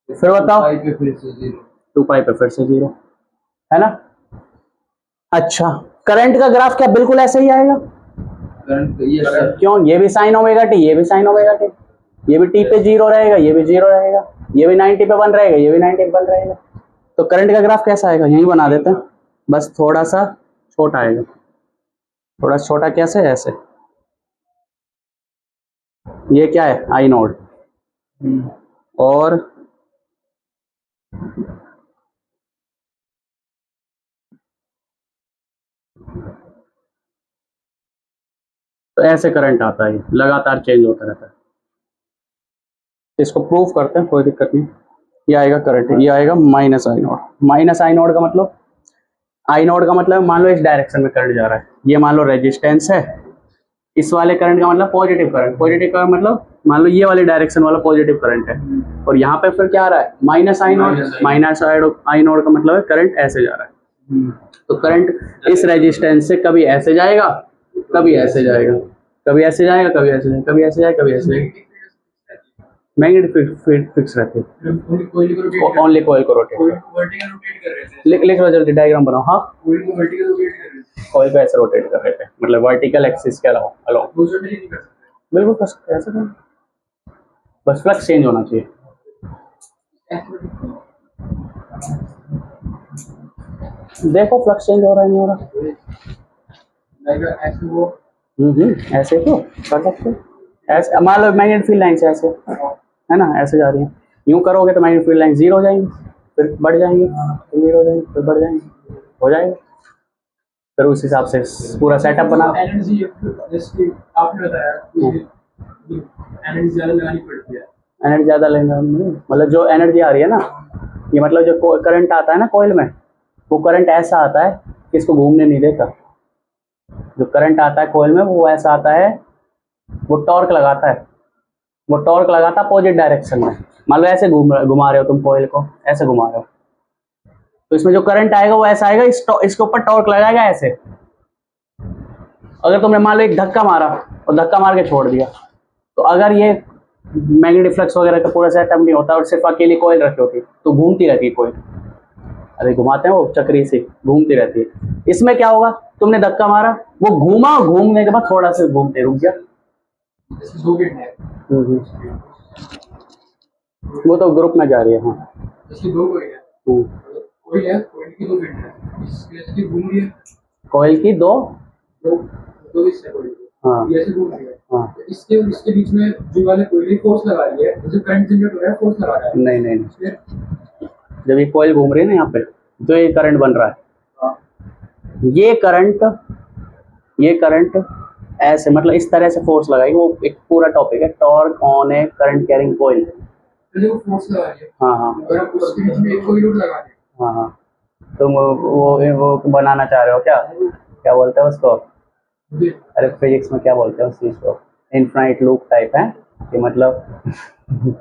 फिर बताओ 2 पे फिर से 0, 2 पाई पे फिर से 0, है ना। अच्छा, करंट का ग्राफ क्या बिल्कुल ऐसे ही आएगा? करंट ये सर क्यों, ये भी साइन ओमेगा टी, ये भी साइन ओमेगा टी, ये भी टी पे 0 रहेगा, ये भी 0 रहेगा, ये भी 90 पे 1 रहेगा, ये भी 90 पे 1 रहेगा। तो करंट का ग्राफ कैसा आएगा, यही बना देते हैं, बस थोड़ा सा छोटा आएगा, थोड़ा छोटा कैसे, ऐसे। ये क्या है, आई नोड, और तो ऐसे करंट आता है, लगातार चेंज होता रहता है। इसको प्रूफ करते हैं, कोई दिक्कत नहीं। ये आएगा करंट, ये आएगा माइनस आई नोड। माइनस आई नोड का मतलब, आई नोड का मतलब मान लो इस डायरेक्शन में करंट जा रहा है, ये मान लो रेजिस्टेंस है, इस वाले करंट का मतलब पॉजिटिव करंट, पॉजिटिव का मतलब मान लो ये वाली डायरेक्शन वाला पॉजिटिव करंट है, और यहाँ पे फिर क्या आ रहा है, माइनस आई नोड। माइनस आई नोड का मतलब है करंट ऐसे जा रहा है, तो करंट इस रेजिस्टेंस से कभी ऐसे जाएगा, कभी ऐसे जाएगा, कभी ऐसे जाएगा, कभी ऐसे जाएगा, कभी ऐसे जाएगा, कभी ऐसे जाएगा। मैग्नेटिक फील्ड फिक्स रहती है, ओनली कॉइल को रोटेट वर्टिकल रोटेट कर रहे थे, लिख लो जल्दी, डायग्राम बनाओ। हाँ, कॉइल को वर्टिकल रोटेट कर रहे थे, कॉइल को ऐसे रोटेट कर रहे थे, मतलब वर्टिकल एक्सिस के अलावा अलावा, वो रोटेट नहीं कर सकते, बिल्कुल कर सकते हैं, ऐसे नहीं, बस फ्लक्स चेंज होना चाहिए। देखो फ्लक्स चेंज हो रहा है, नहीं हो रहा, ऐसे वो ऐसे तो कर सकते हो। ऐसे मान लो मैग्नेटिक फील्ड लाइन से ऐसे, है ना, ऐसे जा रही है, यूं करोगे तो मैग्नेटिक फील्ड लाइन 0 हो जाएंगी, फिर बढ़ जाएंगी, फिर 0 हो जाएंगी, फिर बढ़ जाएंगी, हो जाएगा। फिर उस हिसाब से पूरा सेटअप बना। एनर्जी जैसे आपने बताया कि एनर्जी ज़्यादा लगानी पड़ती है, एनर्जी ज़्यादा लेना मतलब जो एनर्जी आ रही है ना, ये मतलब जो करंट आता है ना कॉइल में, वो करंट ऐसा आता है कि इसको घूमने नहीं देता। जो करंट आता है कॉइल में वो ऐसा आता है, वो टॉर्क लगाता है, वो टॉर्क लगाता है अपोजिट डायरेक्शन में। मान लो ऐसे घुमा रहे हो तुम कॉइल को, ऐसे घुमा रहे हो, तो इसमें जो करंट आएगा वो ऐसा आएगा, इसके ऊपर टॉर्क लगाएगा ऐसे। अगर तुमने मान लो एक धक्का मारा और धक्का मार के छोड़ दिया, तो अगर ये मैग्नेटिक फ्लक्स वगैरह का पूरा सेटअप नहीं होता और सिर्फ अकेली कॉइल रखी होती तो घूमती रहती कॉइल, अरे घुमाते हैं वो चक्री से घूमती रहती है। इसमें क्या होगा, तुमने धक्का मारा, वो घूमा, घूमने के बाद थोड़ा सा घूमते रुक गया, वो तो ग्रुप में जा रही है। हाँ, कॉइल की दो, हाँ हाँ, इसके बीच में जो वाले कोई फोर्स लगा रही है, जो करंट जनरेट हो रहा है, फोर्स लगा रहा है। नहीं, जब ये कॉइल घूम रही है ना यहाँ पे, जो ये करंट बन रहा है, ये करंट ऐसे मतलब इस तरह से फोर्स लगाएगी। वो एक पूरा टॉपिक है, torque on A current carrying coil. वो फोर्स लगा रही है, हाँ, अगर आप उसके बीच में एक कोई लोड लगा दें, हाँ, तुम वो बनाना चाह रहे हो क्या बोलते हैं उसको, अरे फिजिक्स में क्या बोलते हैं उस चीज को, इनफाइनाइट लूप टाइप है कि मतलब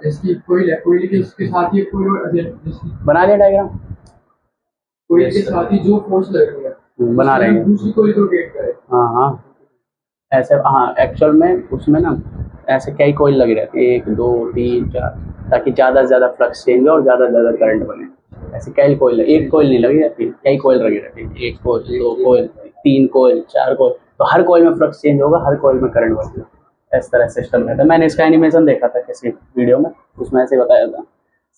इसकी कोई के साथ ही कोई बना लिया डायग्राम, कोई के साथ ही जो फोर्स लग रही है बना रहे हैं, दूसरी कोई रोटेट करे। हाँ ऐसे, हाँ एक्चुअल में उसमें ना ऐसे कई कॉइल लगी रहती है, 1 2 3 4, ताकि ज़्यादा से ज़्यादा फ्लक्स चेंज हो और ज़्यादा से ज़्यादा करंट बने। ऐसे कई कॉइल, एक कॉइल नहीं लगी रहती, कई कॉइल लगी रहती है, 1 कॉइल 2 कॉइल 3 कॉइल 4 कॉइल, तो हर कॉइल में फ्लक्स चेंज होगा, हर कॉइल में करंट बनेगा। इस तरह सिस्टम रहता है। मैंने इसका एनिमेशन देखा था किसी वीडियो में, उसमें ऐसे बताया था।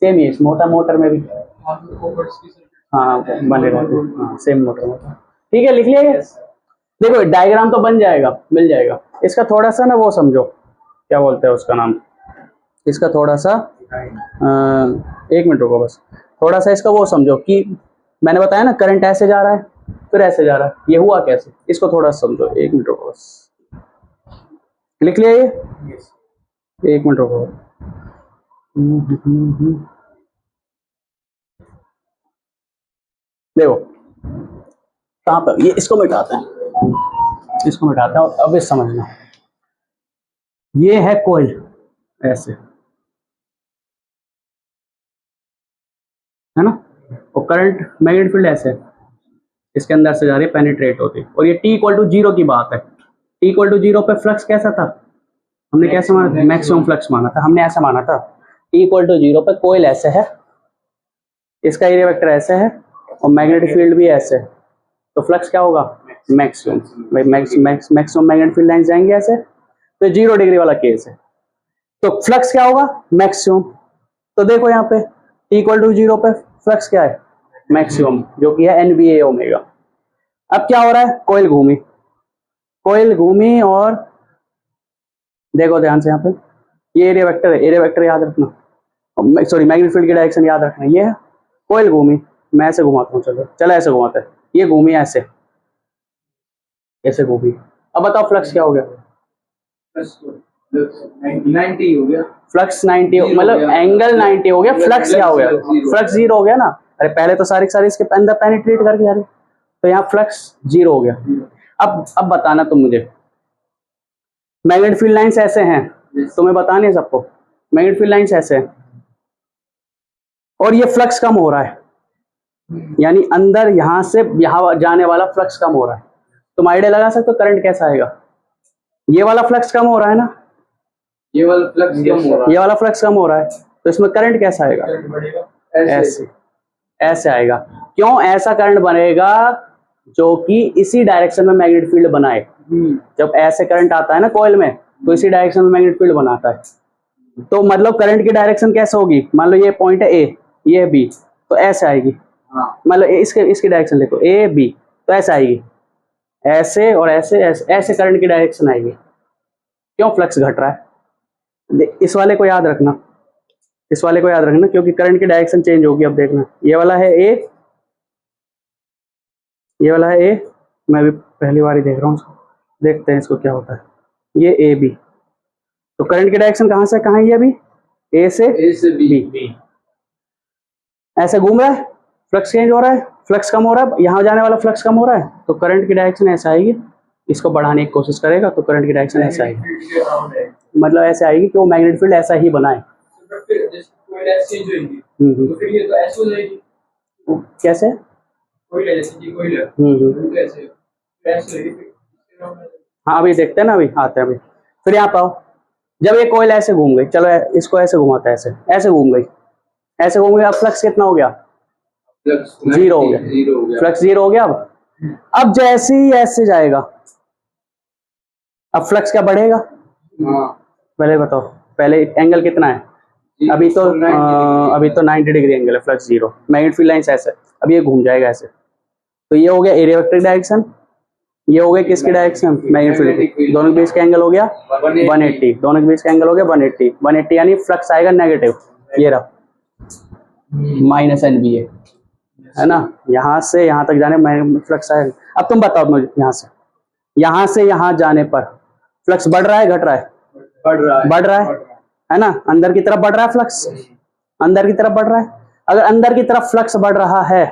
सेम ही मोटा मोटर में भी हाँ बने रहते हैं, हाँ सेम मोटर में। ठीक है, लिख लिया। देखो डायग्राम तो बन जाएगा, मिल जाएगा। इसका थोड़ा सा ना वो समझो, क्या बोलते हैं उसका नाम, इसका थोड़ा सा 1 मिनट रुको बस, थोड़ा सा इसका वो समझो कि मैंने बताया ना करंट ऐसे जा रहा है फिर ऐसे जा रहा है, ये हुआ कैसे, इसको थोड़ा समझो। 1 मिनट रुको बस, लिख लिया ये, 1 मिनट रुको। देखो कहाँ पर, ये इसको मिटाते हैं, इसको मिटाते हैं। अब इस समझना, ये है कॉइल, ऐसे, है ना। और करंट मैग्नेटिक फील्ड ऐसे इसके अंदर से जा रही है, पेनिट्रेट होती है। और ये t इक्वल टू 0 की बात है। t इक्वल टू 0 पे फ्लक्स कैसा था, हमने कैसे माना था, मैक्सिमम फ्लक्स माना था, हमने ऐसा माना था। t इक्वल टू 0 पे कोयल ऐसे है, इसका एरिया वेक्टर ऐसे है और मैग्नेटिक फील्ड भी ऐसे है, तो फ्लक्स क्या होगा, maximum. Maximum magnetic field line जाएंगे ऐसे, तो 0 डिग्री वाला केस है, तो फ्लक्स क्या होगा, मैक्सिमम। तो देखो यहाँ पे t इक्वल टू 0 पे फ्लक्स क्या है, मैक्सिमम, जो कि है NBA ओमेगा। अब क्या हो रहा है, कोयल घूमी और देखो ध्यान से यहाँ पे, ये एरिया वेक्टर है, एरिया वेक्टर याद रखना, सॉरी मैग्नेटिक फील्ड की डायरेक्शन याद रखना। ये है कोयल घूमी, मैं ऐसे घुमाता हूँ, चलो ऐसे घुमाते हैं, ये घूमी ऐसे घूमी। अब बताओ फ्लक्स क्या हो गया, 90 हो गया, फ्लक्स 90, मतलब एंगल 90 हो गया, फ्लक्स क्या हो गया, फ्लक्स 0 हो गया ना। अरे पहले तो सारी इसके अंदर पेनिट्रेट करके जा रही, तो यहाँ फ्लक्स 0 हो गया। अब बताना तुम मुझे, मैग्नेटिक फील्ड लाइंस ऐसे हैं, तुम्हें बतानी है सबको, मैग्नेटिक फील्ड लाइंस ऐसे हैं और ये फ्लक्स कम हो रहा है, यानी अंदर यहां से यहां जाने वाला फ्लक्स कम हो रहा है। तुम आइडिया लगा सकते हो करंट कैसा आएगा, ये वाला फ्लक्स कम हो रहा है ना, ये वाला फ्लक्स कम हो रहा है, ये वाला फ्लक्स कम हो रहा है, तो इसमें करंट कैसा आएगा, ऐसे आएगा। क्यों ऐसा करंट बनेगा, जो कि इसी डायरेक्शन में मैग्नेटिक फील्ड बनाए। जब ऐसे करंट आता है ना कॉइल में, तो इसी डायरेक्शन में मैग्नेटिक फील्ड बनाता है। तो मतलब करंट की डायरेक्शन कैसे होगी, मान लो ये पॉइंट है A, ये है B, तो ऐसे आएगी। मतलब इसकी डायरेक्शन लिखो A B, तो ऐसे आएगी, ऐसे और ऐसे करंट की डायरेक्शन आएगी। क्यों, फ्लक्स घट रहा है। इस वाले को याद रखना, क्योंकि करंट की डायरेक्शन चेंज होगी। अब देखना, ये वाला है A, ये वाला है A, मैं भी पहली बार ही देख रहा हूँ, देखते हैं इसको क्या होता है। ये AB, तो करंट की डायरेक्शन कहाँ से कहाँ है, ये अभी A से B, ऐसे घूम रहा है, फ्लक्स चेंज हो रहा है, फ्लक्स कम हो रहा है, यहाँ जाने वाला फ्लक्स कम हो रहा है, तो करंट की डायरेक्शन ऐसा आएगी। इसको बढ़ाने की कोशिश करेगा तो करंट की डायरेक्शन ऐसा आएगी, मतलब ऐसे आएगी कि वो मैग्नेटिक फील्ड ऐसा ही बनाए। कैसे, हाँ अभी देखते हैं ना, अभी आते हैं। अभी फिर यहाँ पाओ, जब ये कोयल ऐसे घूम गई, चलो इसको ऐसे घुमाता है, ऐसे घूम गई, अब फ्लक्स कितना हो गया, 0 हो गया, फ्लक्स 0 हो गया। अब जैसे ही ऐसे जाएगा, अब फ्लक्स क्या बढ़ेगा, पहले बताओ, पहले एंगल कितना है, अभी तो 90 डिग्री एंगल है, फ्लक्स 0, मैग्नेटिक फील्ड लाइंस ऐसे, अब ये घूम जाएगा ऐसे, तो ये हो गया एरिया वेक्टर डायरेक्शन, ये हो गया किसकी डायरेक्शन, मैग्नेटिक फील्ड। दोनों के बीच का एंगल हो गया 180, दोनों के बीच का एंगल हो गया 180, यानी फ्लक्स आएगा नेगेटिव, ये रहा -NBA, है ना। यहाँ से यहाँ तक जाने में फ्लक्स आएगा। अब तुम बताओ मुझे, यहाँ से यहाँ जाने पर फ्लक्स बढ़ रहा है घट रहा है, बढ़ रहा है ना, अंदर की तरफ बढ़ रहा है फ्लक्स, अंदर की तरफ बढ़ रहा है। अगर अंदर की तरफ फ्लक्स बढ़ रहा है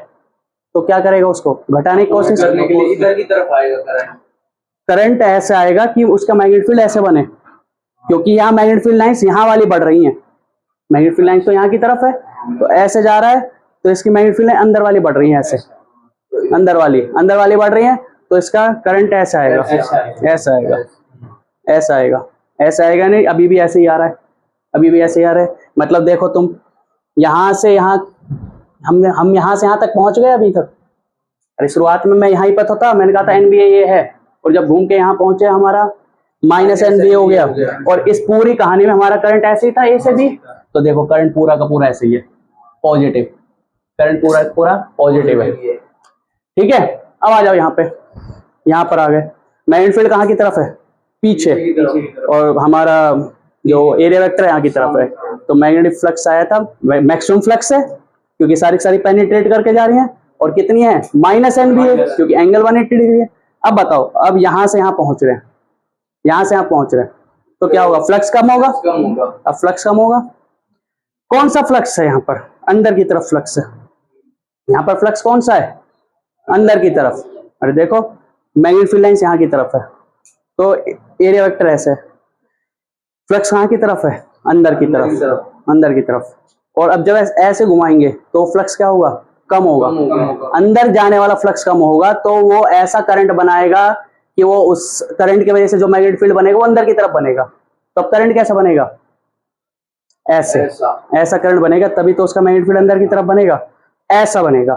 तो क्या करेगा, उसको घटाने की कोशिश करने के लिए इधर की तरफ आएगा करंट ऐसे आएगा कि उसका मैग्नेटिक फील्ड ऐसे बने, क्योंकि यहाँ मैग्नेटिक फील्ड लाइंस यहाँ वाली बढ़ रही हैं, मैग्नेटिक फील्ड लाइंस तो यहाँ की तरफ है, तो ऐसे जा रहा है, तो इसकी मैग्नेटिक फील्ड लाइन अंदर वाली बढ़ रही है, ऐसे अंदर वाली बढ़ रही है, तो इसका करंट ऐसा आएगा, ऐसा आएगा नहीं, अभी भी ऐसे ही आ रहा है, मतलब देखो तुम यहाँ से यहाँ, हम यहाँ से यहाँ तक पहुंच गए अभी तक। अरे शुरुआत में मैं यहाँ ही पर था, मैंने कहा था NBA ये है, और जब घूम के यहाँ पहुंचे हमारा -NBA हो गया, और इस पूरी कहानी में हमारा करंट ऐसे ही था, A से B। तो देखो करंट पूरा का पूरा ऐसे ही है, पॉजिटिव, करंट पूरा पॉजिटिव है, ठीक है। अब आ जाओ यहाँ पे, यहाँ पर आ गए, मैग्नेटिक फील्ड कहाँ की तरफ है, पीछे, और हमारा जो एरिया वेक्टर है यहाँ की तरफ है, तो मैग्नेटिक फ्लक्स आया था, मैक्सिमम फ्लक्स है क्योंकि सारी पेनिट्रेट करके जा रही है, और कितनी है -NBA, क्योंकि एंगल 180 डिग्री है। अब बताओ, अब यहाँ से यहाँ पहुंच रहे हैं, तो क्या होगा, फ्लक्स कम होगा, अब फ्लक्स कम होगा। कौन सा फ्लक्स है यहाँ पर, अंदर की तरफ फ्लक्स है, यहाँ पर फ्लक्स कौन सा है, अंदर की तरफ। अरे देखो मैग्नेटिक फील्ड लाइंस यहाँ की तरफ है, तो एरिया वेक्टर ऐसे है, फ्लक्स कहाँ की तरफ है, अंदर की तरफ, अंदर की तरफ। और अब जब ऐसे घुमाएंगे तो फ्लक्स क्या होगा, कम होगा। अंदर जाने वाला फ्लक्स कम होगा तो वो ऐसा करंट बनाएगा कि वो उस करंट की वजह से जो मैग्नेटिक फील्ड बनेगा वो अंदर की तरफ बनेगा। तो अब करंट कैसा बनेगा, ऐसे, ऐसा करंट बनेगा, तभी तो उसका मैग्नेटिक फील्ड अंदर की तरफ बनेगा, ऐसा बनेगा।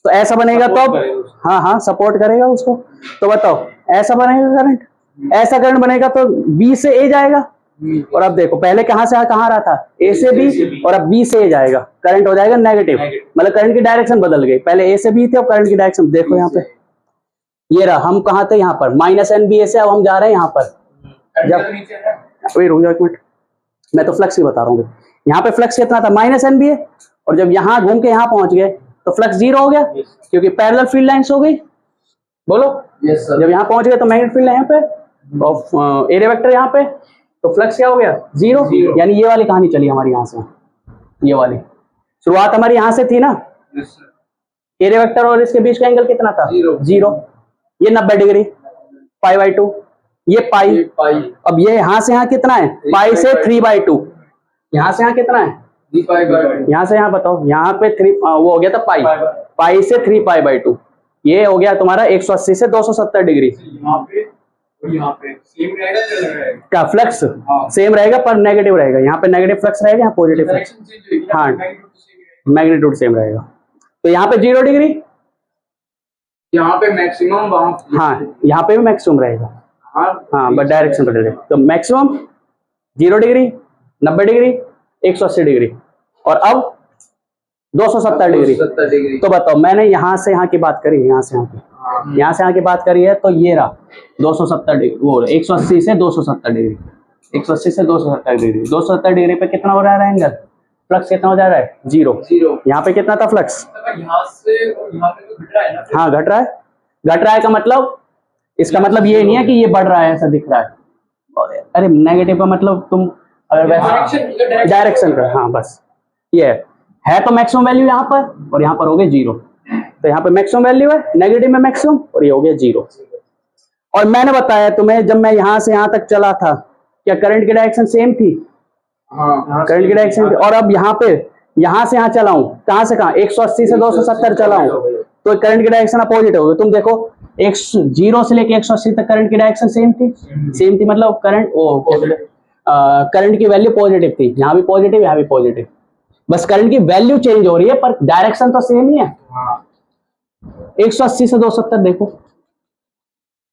तो ऐसा बनेगा तो हाँ हाँ सपोर्ट करेगा उसको। तो बताओ ऐसा बनेगा करंट, ऐसा करंट बनेगा तो बी से ए जाएगा। और अब देखो पहले कहां से कहां रहा था, ए से बी, और अब बी से ए जाएगा, करंट हो जाएगा नेगेटिव, मतलब करंट की डायरेक्शन बदल गई। पहले ए से बी थे, अब करंट की डायरेक्शन देखो यहाँ पे, ये रहा, हम कहां थे यहाँ पर माइनस एन बी ए से, अब हम जा रहे हैं यहाँ पर। जब वही रुक जाओ एक मिनट, मैं तो फ्लक्स ही बता रहा हूँ। यहाँ पे फ्लक्स कितना था, माइनस एन बी ए, और जब यहाँ घूम के यहाँ पहुंच गए तो फ्लक्स जीरो हो गया, क्योंकि पैरेलल फील्ड लाइंस हो गई। बोलो जब यहाँ पहुंच गए तो मैग्नेटिक फील्ड है यहाँ पे और एरिया वेक्टर यहाँ पे, तो फ्लक्स क्या हो गया, जीरो। यानी ये वाली कहानी चली हमारी यहाँ से, ये वाली शुरुआत हमारी यहाँ से थी ना। एरिया वेक्टर और इसके बीच का एंगल कितना था, जीरो। ये 90 डिग्री, पाई बाई 2, ये पाई। अब ये यहाँ से यहाँ कितना है, पाई से 3/2। यहाँ से यहाँ कितना है, यहाँ से यहाँ बताओ, यहाँ पे 3 वो हो गया था पाई, पाई से 3π/2। ये हो गया तुम्हारा 180 से 270 डिग्री। यहाँ पे सेम रहेगा क्या फ्लक्स सेम रहेगा पर नेगेटिव रहेगा, यहाँ पे नेगेटिव फ्लक्स रहेगा, यहाँ पॉजिटिव फ्लक्स, हाँ मैग्नीट्यूड सेम रहेगा। तो यहाँ पे 0 डिग्री, यहाँ पे मैक्सिमम, हाँ यहाँ पे भी मैक्सिमम रहेगा, हाँ बट डायरेक्शन बदल। तो मैक्सिमम 0 डिग्री, 90 डिग्री, 180 डिग्री, और अब 270 डिग्री। तो बताओ मैंने यहाँ से यहाँ की बात करी, यहाँ से यहाँ की, यहाँ से यहाँ की बात करी है, तो ये रहा 270 डिग्री, वो 180 से 270 डिग्री, 180 से 270 डिग्री। 270 डिग्री पे कितना हो रहा है एंगल, फ्लक्स कितना हो जा रहा है, जीरो। यहाँ पे कितना था फ्लक्स, यहाँ से और यहाँ पे तो घट रहा है ना। हाँ घट रहा है, घट रहा है का मतलब, इसका मतलब ये नहीं है कि ये बढ़ रहा है ऐसा दिख रहा है। अरे नेगेटिव का मतलब तुम अगर वैसे डायरेक्शन का, हाँ बस ये है तो मैक्सिमम वैल्यू यहाँ पर, और यहाँ पर हो गए 0। तो यहाँ पे मैक्सिमम वैल्यू है, नेगेटिव में मैक्सिमम, और ये हो गया 0। और मैंने बताया तुम्हें जब मैं यहाँ से यहाँ तक चला था, क्या करंट की डायरेक्शन सेम थी, हाँ करंट की डायरेक्शन थी। और अब यहाँ पे यहाँ से यहाँ चलाऊं, कहाँ से कहाँ, 180 से 270 चलाऊं, तो करंट की डायरेक्शन अपोजिट हो गई। तुम देखो 0 से लेके 180 तक करंट की डायरेक्शन सेम थी, मतलब करंट करंट की वैल्यू पॉजिटिव थी, यहाँ भी पॉजिटिव, यहाँ भी पॉजिटिव, बस करंट की वैल्यू चेंज हो रही है पर डायरेक्शन तो सेम ही है। 180 से 270 देखो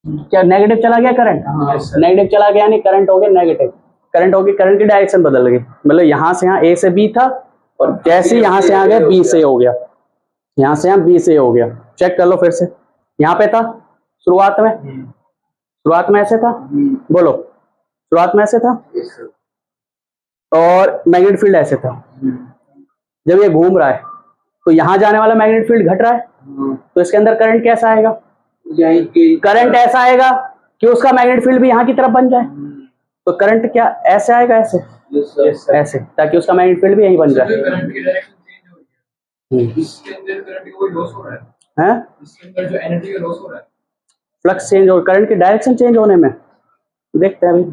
क्या नेगेटिव चला गया करंट, नेगेटिव चला गया, यानी करंट हो गया नेगेटिव, करंट होगी, करंट की डायरेक्शन बदल गई, मतलब यहाँ से यहाँ ए से बी था, और जैसे यहाँ से यहाँ गया बी से हो गया, यहाँ से यहाँ बी से हो गया। चेक कर लो फिर से, यहाँ पे था शुरुआत में ऐसे था, बोलो शुरुआत में ऐसे था, और मैग्नेटिक फील्ड ऐसे था। जब ये घूम रहा है तो यहाँ जाने वाला मैग्नेटिक फील्ड घट रहा है, तो इसके अंदर करंट कैसा आएगा, करंट ऐसा आएगा कि उसका मैग्नेटिक फील्ड भी यहाँ की तरफ बन जाए। तो करंट क्या ऐसे आएगा, ऐसे ऐसे, ताकि उसका मैग्नेटिक फील्ड भी यहीं बन जाए। करंट की डायरेक्शन चेंज हो रही है, इसके अंदर करंट का कोई लॉस हो रहा है, इसके अंदर जो एनर्जी का लॉस हो रहा है, फ्लक्स चेंज और करंट की डायरेक्शन चेंज होने में, देखते हैं अभी,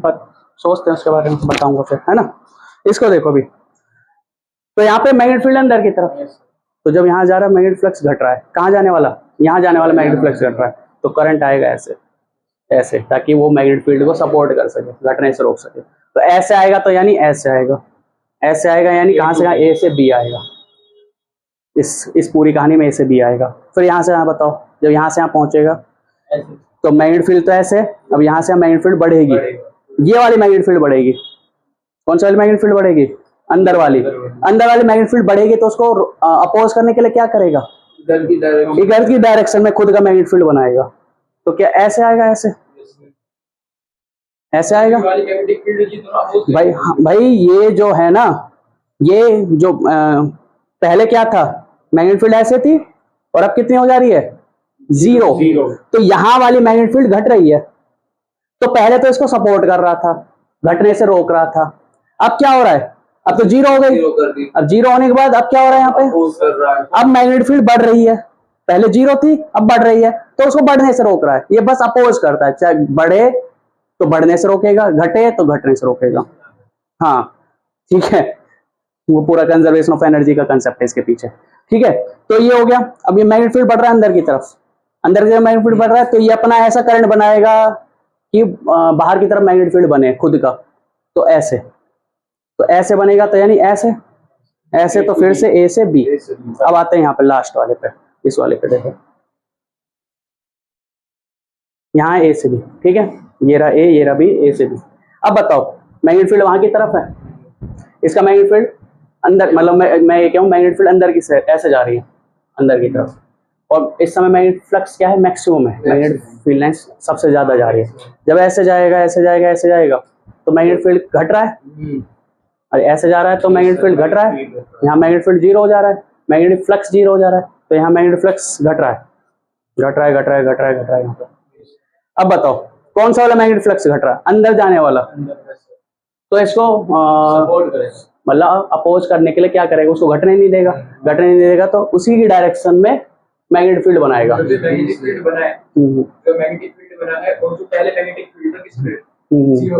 सोचते हैं उसके बारे में, बताऊंगा फिर, है ना। इसको देखो अभी, तो यहाँ पे मैग्नेटिक फील्ड अंदर की तरफ, तो जब यहाँ जा रहा है मैग्नेटिक फ्लक्स घट रहा है, कहाँ जाने वाला, यहाँ जाने वाला मैग्नेटिक फ्लक्स घट रहा है, तो करंट आएगा ऐसे ऐसे, ताकि वो मैग्नेटिक फील्ड को सपोर्ट कर सके, घटने से रोक सके। तो ऐसे आएगा, तो यानी ऐसे आएगा, ऐसे आएगा, यानी कहाँ से कहाँ, ए से बी आएगा, इस पूरी कहानी में ए से बी आएगा। फिर यहाँ से यहाँ बताओ, जब यहाँ से यहाँ पहुंचेगा तो मैग्नेटिक फील्ड तो ऐसे, अब यहाँ से मैग्नेटिक फील्ड बढ़ेगी, ये वाली मैग्नेटिक फील्ड बढ़ेगी, कौन सा वाली मैग्नेटिक फील्ड बढ़ेगी, अंदर वाली मैग्नेटिक फील्ड बढ़ेगी, तो उसको अपोज करने के लिए क्या करेगा, इधर की डायरेक्शन में खुद का मैग्नेटिक फील्ड बनाएगा। तो क्या ऐसे आएगा, ऐसे आएगा भाई, हाँ भाई, ये जो है ना, ये जो पहले क्या था, मैग्नेटिक फील्ड ऐसे थी, और अब कितनी हो जा रही है, 0। तो यहाँ वाली मैग्नेटिक फील्ड घट रही है, तो पहले तो इसको सपोर्ट कर रहा था, घटने से रोक रहा था, अब क्या हो रहा है, अब तो 0 हो गई, अब 0 होने के बाद अब क्या हो रहा है यहाँ पे, अब मैग्नेटिक फील्ड बढ़ रही है, पहले 0 थी अब बढ़ रही है, तो उसको बढ़ने से रोक रहा है, ये बस अपोज करता है, चाहे बढ़े तो बढ़ने से रोकेगा, घटे तो घटने से रोकेगा। हाँ, ठीक है, वो पूरा कंजर्वेशन ऑफ एनर्जी का कंसेप्ट है इसके पीछे। ठीक है, तो ये हो गया। अब ये मैग्नेटिक फील्ड बढ़ रहा है अंदर की तरफ, अंदर की तरफ मैग्नेटिक फील्ड बढ़ रहा है, तो ये अपना ऐसा करंट बनाएगा कि बाहर की तरफ मैग्नेटिक फील्ड बने खुद का। तो ऐसे, तो ऐसे बनेगा, तो यानी ऐसे ऐसे, तो फिर से ए से बी। अब आते हैं यहाँ पे लास्ट वाले पे, इस वाले पे देखो, यहाँ ए से बी। ठीक है, ये रहा ए, ये रहा बी, ए से बी। अब बताओ मैग्नेटिक फील्ड वहां की तरफ है, इसका मैग्नेटिक फील्ड अंदर, मतलब मैं ये कहूँ मैग्नेटिक फील्ड अंदर की से ऐसे जा रही है अंदर की तरफ, और इस समय मैग्नेटिक फ्लक्स क्या है, मैक्सिमम है, मैग्नेटिक फील्ड लाइंस सबसे ज्यादा जा रही है। जब ऐसे जाएगा, ऐसे जाएगा, ऐसे जाएगा, तो मैग्नेटिक फील्ड घट रहा है, और ऐसे जा रहा है तो मैग्नेटिक फील्ड घट रहा है, यहाँ मैग्नेटिक फील्ड जीरो हो जा रहा है, मैग्नेटिक फ्लक्स जीरो हो जा रहा है, तो यहाँ मैग्नेटिक फ्लक्स घट रहा है, घट रहा है, घट रहा है, घट रहा है, घट रहा है यहाँ पे। अब बताओ कौन सा वाला मैग्नेटिक फ्लक्स घट रहा है, अंदर जाने वाला। तो इसको मतलब अपोज करने के लिए क्या करेगा, उसको घटने नहीं देगा, घटने नहीं देगा, तो उसी की डायरेक्शन में मैग्नेटिक फील्ड बनाएगा। जो मैग्नेटिक फील्ड बना है, जो मैग्नेटिक फील्ड बना है, और जो पहले मैग्नेटिक फील्ड था किसमें, जीरो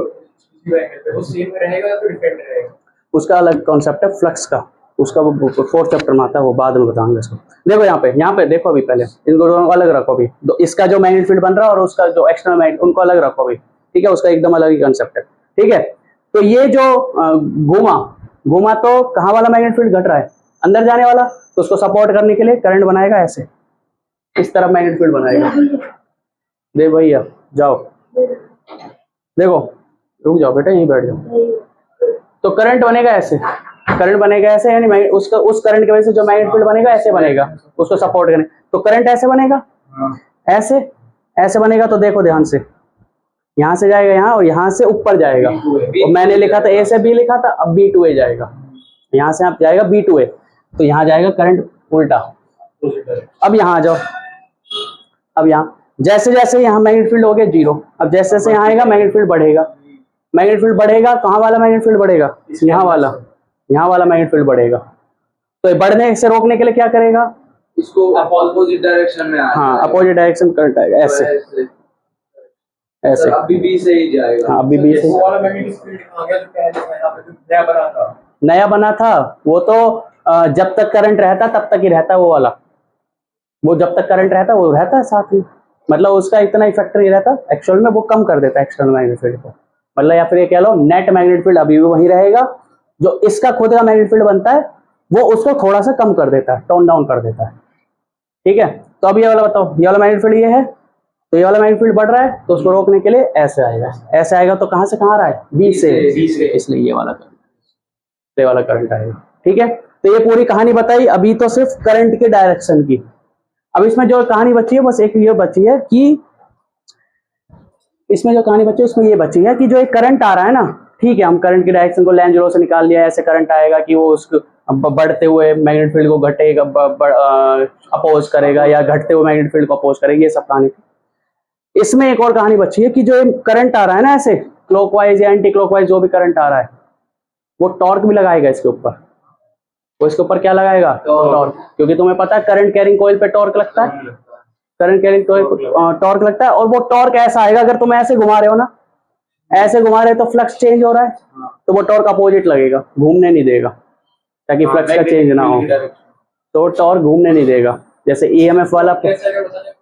एंगल पे, वो सेम रहेगा या फिर डिफरेंट रहेगा? उसका अलग कॉन्सेप्ट है फ्लक्स का, उसका वो फोर्थ चैप्टर में आता है, वो बाद में बताऊंगा इसको। देखो यहाँ पे देखो, अभी पहले इनको दोनों अलग रखो अभी, तो इसका जो मैग्नेटिक फील्ड बन रहा है और उसका जो एक्सटर्नल मैग्नेट, उनको अलग रखो अभी। ठीक है, उसका एकदम अलग ही कंसेप्ट है। ठीक है, तो ये जो घूमा तो कहाँ वाला मैग्नेटिक फील्ड घट रहा है, अंदर जाने वाला, तो उसको सपोर्ट करने के लिए करंट बनाएगा ऐसे, इस तरफ मैग्नेटिक फील्ड बनाएगा। दे भैया जाओ, देखो रुक जाओ बेटा, यहीं बैठ जाओ। तो करंट बनेगा ऐसे, करंट बनेगा ऐसे, यानी उसका उस करंट की वजह से जो मैग्नेटिक फील्ड बनेगा ऐसे बनेगा, उसको सपोर्ट करने, तो करंट ऐसे बनेगा, ऐसे ऐसे बनेगा। तो देखो ध्यान से, यहाँ से जाएगा यहाँ, और यहाँ से ऊपर जाएगा, और मैंने लिखा था ए से बी लिखा था, अब बी टू ए जाएगा, यहाँ से आप जाएगा बी टू ए, तो यहाँ जाएगा करंट उल्टा। अब यहाँ आ जाओ, अब यहाँ जैसे जैसे यहाँ मैग्नेटिक फील्ड हो गया जीरो, अब जैसे जैसे यहाँ आएगा मैग्नेटिक फील्ड बढ़ेगा, मैग्नेटिक फील्ड बढ़ेगा, कहाँ वाला मैग्नेटिक फील्ड बढ़ेगा, यहाँ वाला मैग्नेटिक फील्ड बढ़ेगा। तो बढ़ने से रोकने के लिए क्या करेगा, इसको अपोजिट डायरेक्शन में, हाँ अपोजिट डायरेक्शन करंट आएगा ऐसे ऐसे, अभी बी से ही जाएगा। हाँ अभी बी से। वो वाला मैग्नेटिक फील्ड कहाँ गया जो पहले यहाँ पे जो नया बना था, वो तो जब तक करंट रहता तब तक ही रहता है वो वाला, वो जब तक करंट रहता वो रहता है साथ में, मतलब उसका इतना इफेक्ट नहीं रहता, एक्चुअल में वो कम कर देता है एक्सटर्नल मैग्नेटिक फील्ड को, मतलब या फिर ये कह लो नेट मैग्नेटिक फील्ड अभी भी वही रहेगा, जो इसका खुद का मैग्नेटिक फील्ड बनता है वो उसको थोड़ा सा कम कर देता है, टोन डाउन कर देता है। ठीक है, तो अब ये वाला बताओ, ये वाला मैग्नेटिक फील्ड ये है, तो ये वाला मैग्नेटिक फील्ड बढ़ रहा है, तो उसको रोकने के लिए ऐसे आएगा, ऐसे आएगा, तो कहाँ से कहाँ आ रहा है, बी से, इसलिए ये वाला करंट आएगा। ठीक है, तो ये पूरी कहानी बताई, अभी तो सिर्फ करंट के डायरेक्शन की। अब इसमें जो कहानी बची है बस एक ये बची है कि इसमें जो कहानी बची है उसमें ये बची है कि जो एक करंट आ रहा है ना, ठीक है, हम करंट की डायरेक्शन को लेंज से निकाल लिया, ऐसे करंट आएगा कि वो उसको बढ़ते हुए मैग्नेटिक फील्ड को घटेगा, अपोज करेगा, या घटते हुए मैग्नेटिक फील्ड को अपोज करेगा, ये सब कहानी। इसमें एक और कहानी बची है कि जो करंट आ रहा है ना ऐसे क्लॉकवाइज या एंटी क्लॉकवाइज, जो भी करंट आ रहा है वो टॉर्क भी लगाएगा इसके ऊपर, वो इसके ऊपर क्या लगाएगा, टॉर्क, क्योंकि तुम्हें पता है करंट कैरिंग कॉइल पे टॉर्क लगता है, करंट कैरिंग कॉइल टॉर्क लगता है, और वो टॉर्क ऐसा आएगा, अगर तुम ऐसे घुमा रहे हो ना, ऐसे घुमा रहे हो तो फ्लक्स चेंज हो रहा है, तो वो टॉर्क अपोजिट लगेगा, घूमने नहीं देगा, ताकि फ्लक्स का चेंज ना हो, तो टॉर्क घूमने नहीं देगा। जैसे ईएमएफ वाला,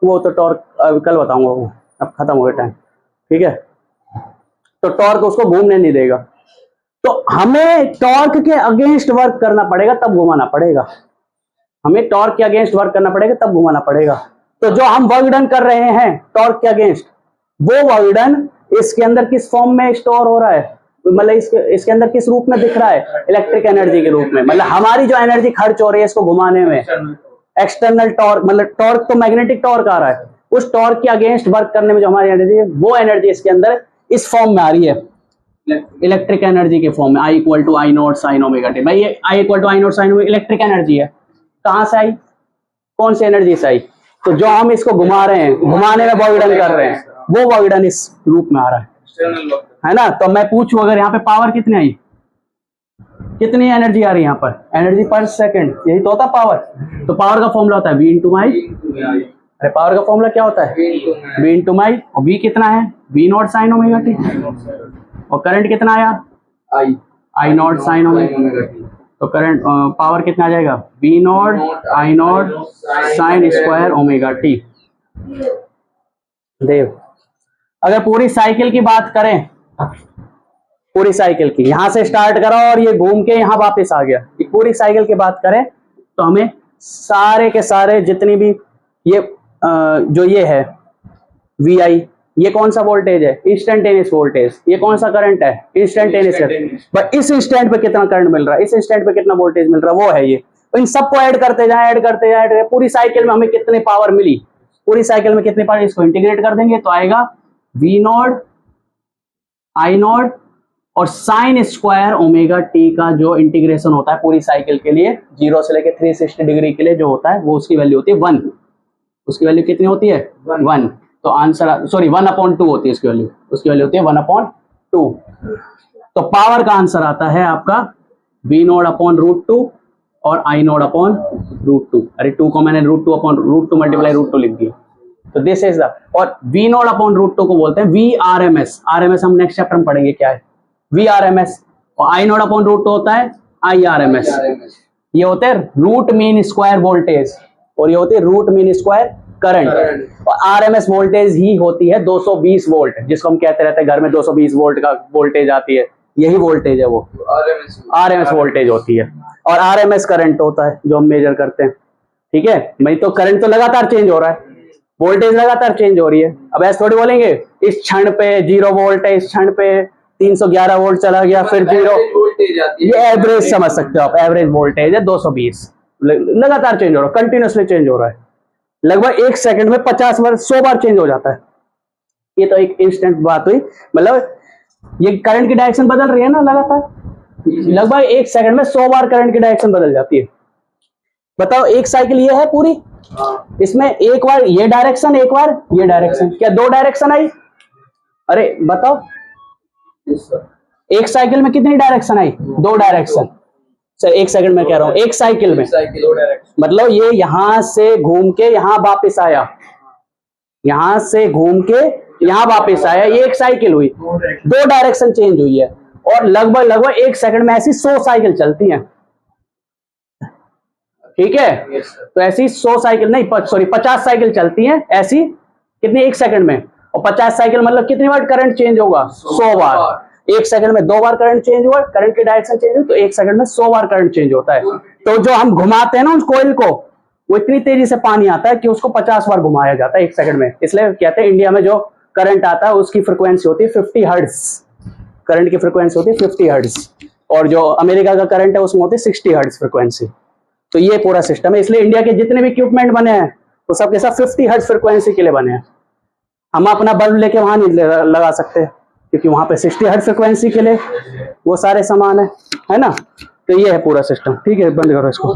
वो तो टॉर्क कल बताऊंगा, वो अब खत्म हो गया टाइम। ठीक है, तो टॉर्क उसको घूमने नहीं देगा, तो हमें टॉर्क के अगेंस्ट वर्क करना पड़ेगा, तब घुमाना पड़ेगा, हमें टॉर्क के अगेंस्ट वर्क करना पड़ेगा, तब घुमाना पड़ेगा। तो जो हम वर्क डन कर रहे हैं टॉर्क के अगेंस्ट, वो वर्क डन इसके अंदर किस फॉर्म में स्टोर हो रहा है, मतलब इसके अंदर किस रूप में दिख रहा है, इलेक्ट्रिक एनर्जी के रूप में, मतलब हमारी जो एनर्जी खर्च हो रही है इसको घुमाने में, एक्सटर्नल टॉर्क, मतलब टॉर्क तो मैग्नेटिक टॉर्क आ रहा है, उस टॉर्क के अगेंस्ट वर्क करने में जो हमारी एनर्जी है, वो एनर्जी इसके अंदर इस फॉर्म में आ रही है, इलेक्ट्रिक एनर्जी के फॉर्म में, I equal to I naught sine omega T. भाई ये I equal to I naught sine omega electric energy है, कहां से आई, कौन सी एनर्जी से आई, तो जो हम इसको घुमा रहे हैं, घुमाने में वर्क डन कर रहे हैं, वो वर्क डन इस रूप में आ रहा है ना। तो मैं पूछूं अगर यहाँ पे पावर कितनी आई, कितनी एनर्जी आ रही है यहाँ पर, एनर्जी पर सेकंड, यही तो होता पावर। तो पावर का फॉर्मूला होता है V इंटू माई, अरे पावर का फॉर्मूला क्या होता है, V इंटू माई, और V कितना है, V naught sine omega t, और करंट कितना आया, आई नॉट साइन ओमेगा, तो करंट पावर कितना आ जाएगा, V naught I naught sine square omega t. देव अगर पूरी साइकिल की बात करें, पूरी साइकिल की यहां से स्टार्ट करा और ये घूम के यहां वापस आ गया, ये पूरी साइकिल की बात करें तो हमें सारे के सारे जितनी भी ये जो ये है वी आई, ये कौन सा वोल्टेज है, इंस्टेंटेनियस वोल्टेज। ये कौन सा करंट है, इंस्टेंटेनियस करंट। बट इस इंस्टेंट पे कितना करंट मिल रहा है, इस इंस्टेंट पे कितना वोल्टेज मिल रहा है, वो है ये। तो इन सबको ऐड करते जाए, ऐड करते जाए, पूरी साइकिल में हमें कितनी पावर मिली, पूरी साइकिल में कितनी पावर, इसको इंटीग्रेट कर देंगे तो आएगा वी नॉट आई नॉट और साइन स्क्वायर ओमेगा टी का जो इंटीग्रेशन होता है पूरी साइकिल के लिए 0 से लेके 360 डिग्री के लिए जो होता है वो उसकी वैल्यू होती है 1। उसकी वैल्यू कितनी होती है 1। तो आंसर सॉरी 1/2 होती है उसकी वैल्यू, उसकी वैल्यू होती है 1/2। तो पावर का आंसर आता है आपका वी नॉट अपॉन √2 और आई नॉट अपॉन √2। अरे 2 को मैंने √2 अपॉन √2 मल्टीप्लाई √2 लिख दिया। तो दिस इज द, और वी नॉट अपॉन √2 को बोलते हैं VRMS। RMS हम नेक्स्ट चैप्टर में पढ़ेंगे क्या है, VRMS। और आई नॉट अपॉन √2 होता है IRMS। ये होते हैं रूट मीन स्क्वायर वोल्टेज और ये होती है रूट मीन स्क्वायर करंट। और RMS वोल्टेज ही होती है 220 वोल्ट, जिसको हम कहते रहते हैं घर में 220 वोल्ट का वोल्टेज आती है, यही वोल्टेज है, वो RMS वोल्टेज होती है। और RMS करंट होता है जो हम मेजर करते हैं, ठीक है। मैं तो करंट तो लगातार चेंज हो रहा है, वोल्टेज लगातार चेंज हो रही है। अब ऐसे थोड़ी बोलेंगे इस क्षण पे 0 वोल्ट है, इस क्षण पे 311 वोल्ट चला गया फिर 0। ये एवरेज समझ सकते हो आप, एवरेज वोल्टेज है 220, लगातार चेंज हो रहा है, कंटिन्यूसली चेंज हो रहा है, लगभग 1 सेकंड में 50 बार 100 बार चेंज हो जाता है। ये तो एक इंस्टेंट बात हुई, मतलब ये करंट की डायरेक्शन बदल रही है ना लगातार, लगभग 1 सेकंड में 100 बार करंट की डायरेक्शन बदल जाती है। बताओ एक साइकिल ये है पूरी, इसमें एक बार ये डायरेक्शन एक बार ये डायरेक्शन, क्या 2 डायरेक्शन आई? अरे बताओ एक साइकिल में कितनी direction I? 2 direction. Sir 1 second में कह रहा हूं, एक साइकिल में मतलब ये यहां से घूम के यहां वापस आया, यहां से घूम के यहां वापस आया, ये एक साइकिल हुई, 2 डायरेक्शन चेंज हुई है। और लगभग 1 सेकंड में ऐसी 100 साइकिल चलती हैं, ठीक है। तो ऐसी 100 साइकिल नहीं, सॉरी 50 साइकिल चलती हैं ऐसी, कितनी 1 सेकंड में। और 50 साइकिल मतलब कितनी बार करंट चेंज होगा? 100 बार। 1 सेकंड में 2 बार करंट चेंज हुआ, करंट की डायरेक्शन चेंज हुई, तो 1 सेकंड में 100 बार करंट चेंज होता है। तो जो हम घुमाते हैं ना उस कोयल को, वो इतनी तेजी से पानी आता है कि उसको 50 बार घुमाया जाता है 1 सेकंड में। इसलिए कहते हैं इंडिया में जो करंट आता है उसकी फ्रिक्वेंसी होती है 50 हर्ट्ज, करंट की फ्रिक्वेंसी होती है 50 हर्ट्ज। और जो अमेरिका का करंट है उसमें होती है 60 हर्ट्ज फ्रिक्वेंसी। तो ये पूरा सिस्टम है, इसलिए इंडिया के जितने भी इक्विपमेंट बने हैं वो सब के सब 50 हर्ट्ज फ्रिक्वेंसी के लिए बने हैं। हम अपना बल्ब लेके वहां नहीं लगा सकते क्योंकि वहां पे 60 हर्ट्ज फ्रिक्वेंसी के लिए वो सारे सामान है ना। तो ये है पूरा सिस्टम, ठीक है। बंद करो इसको।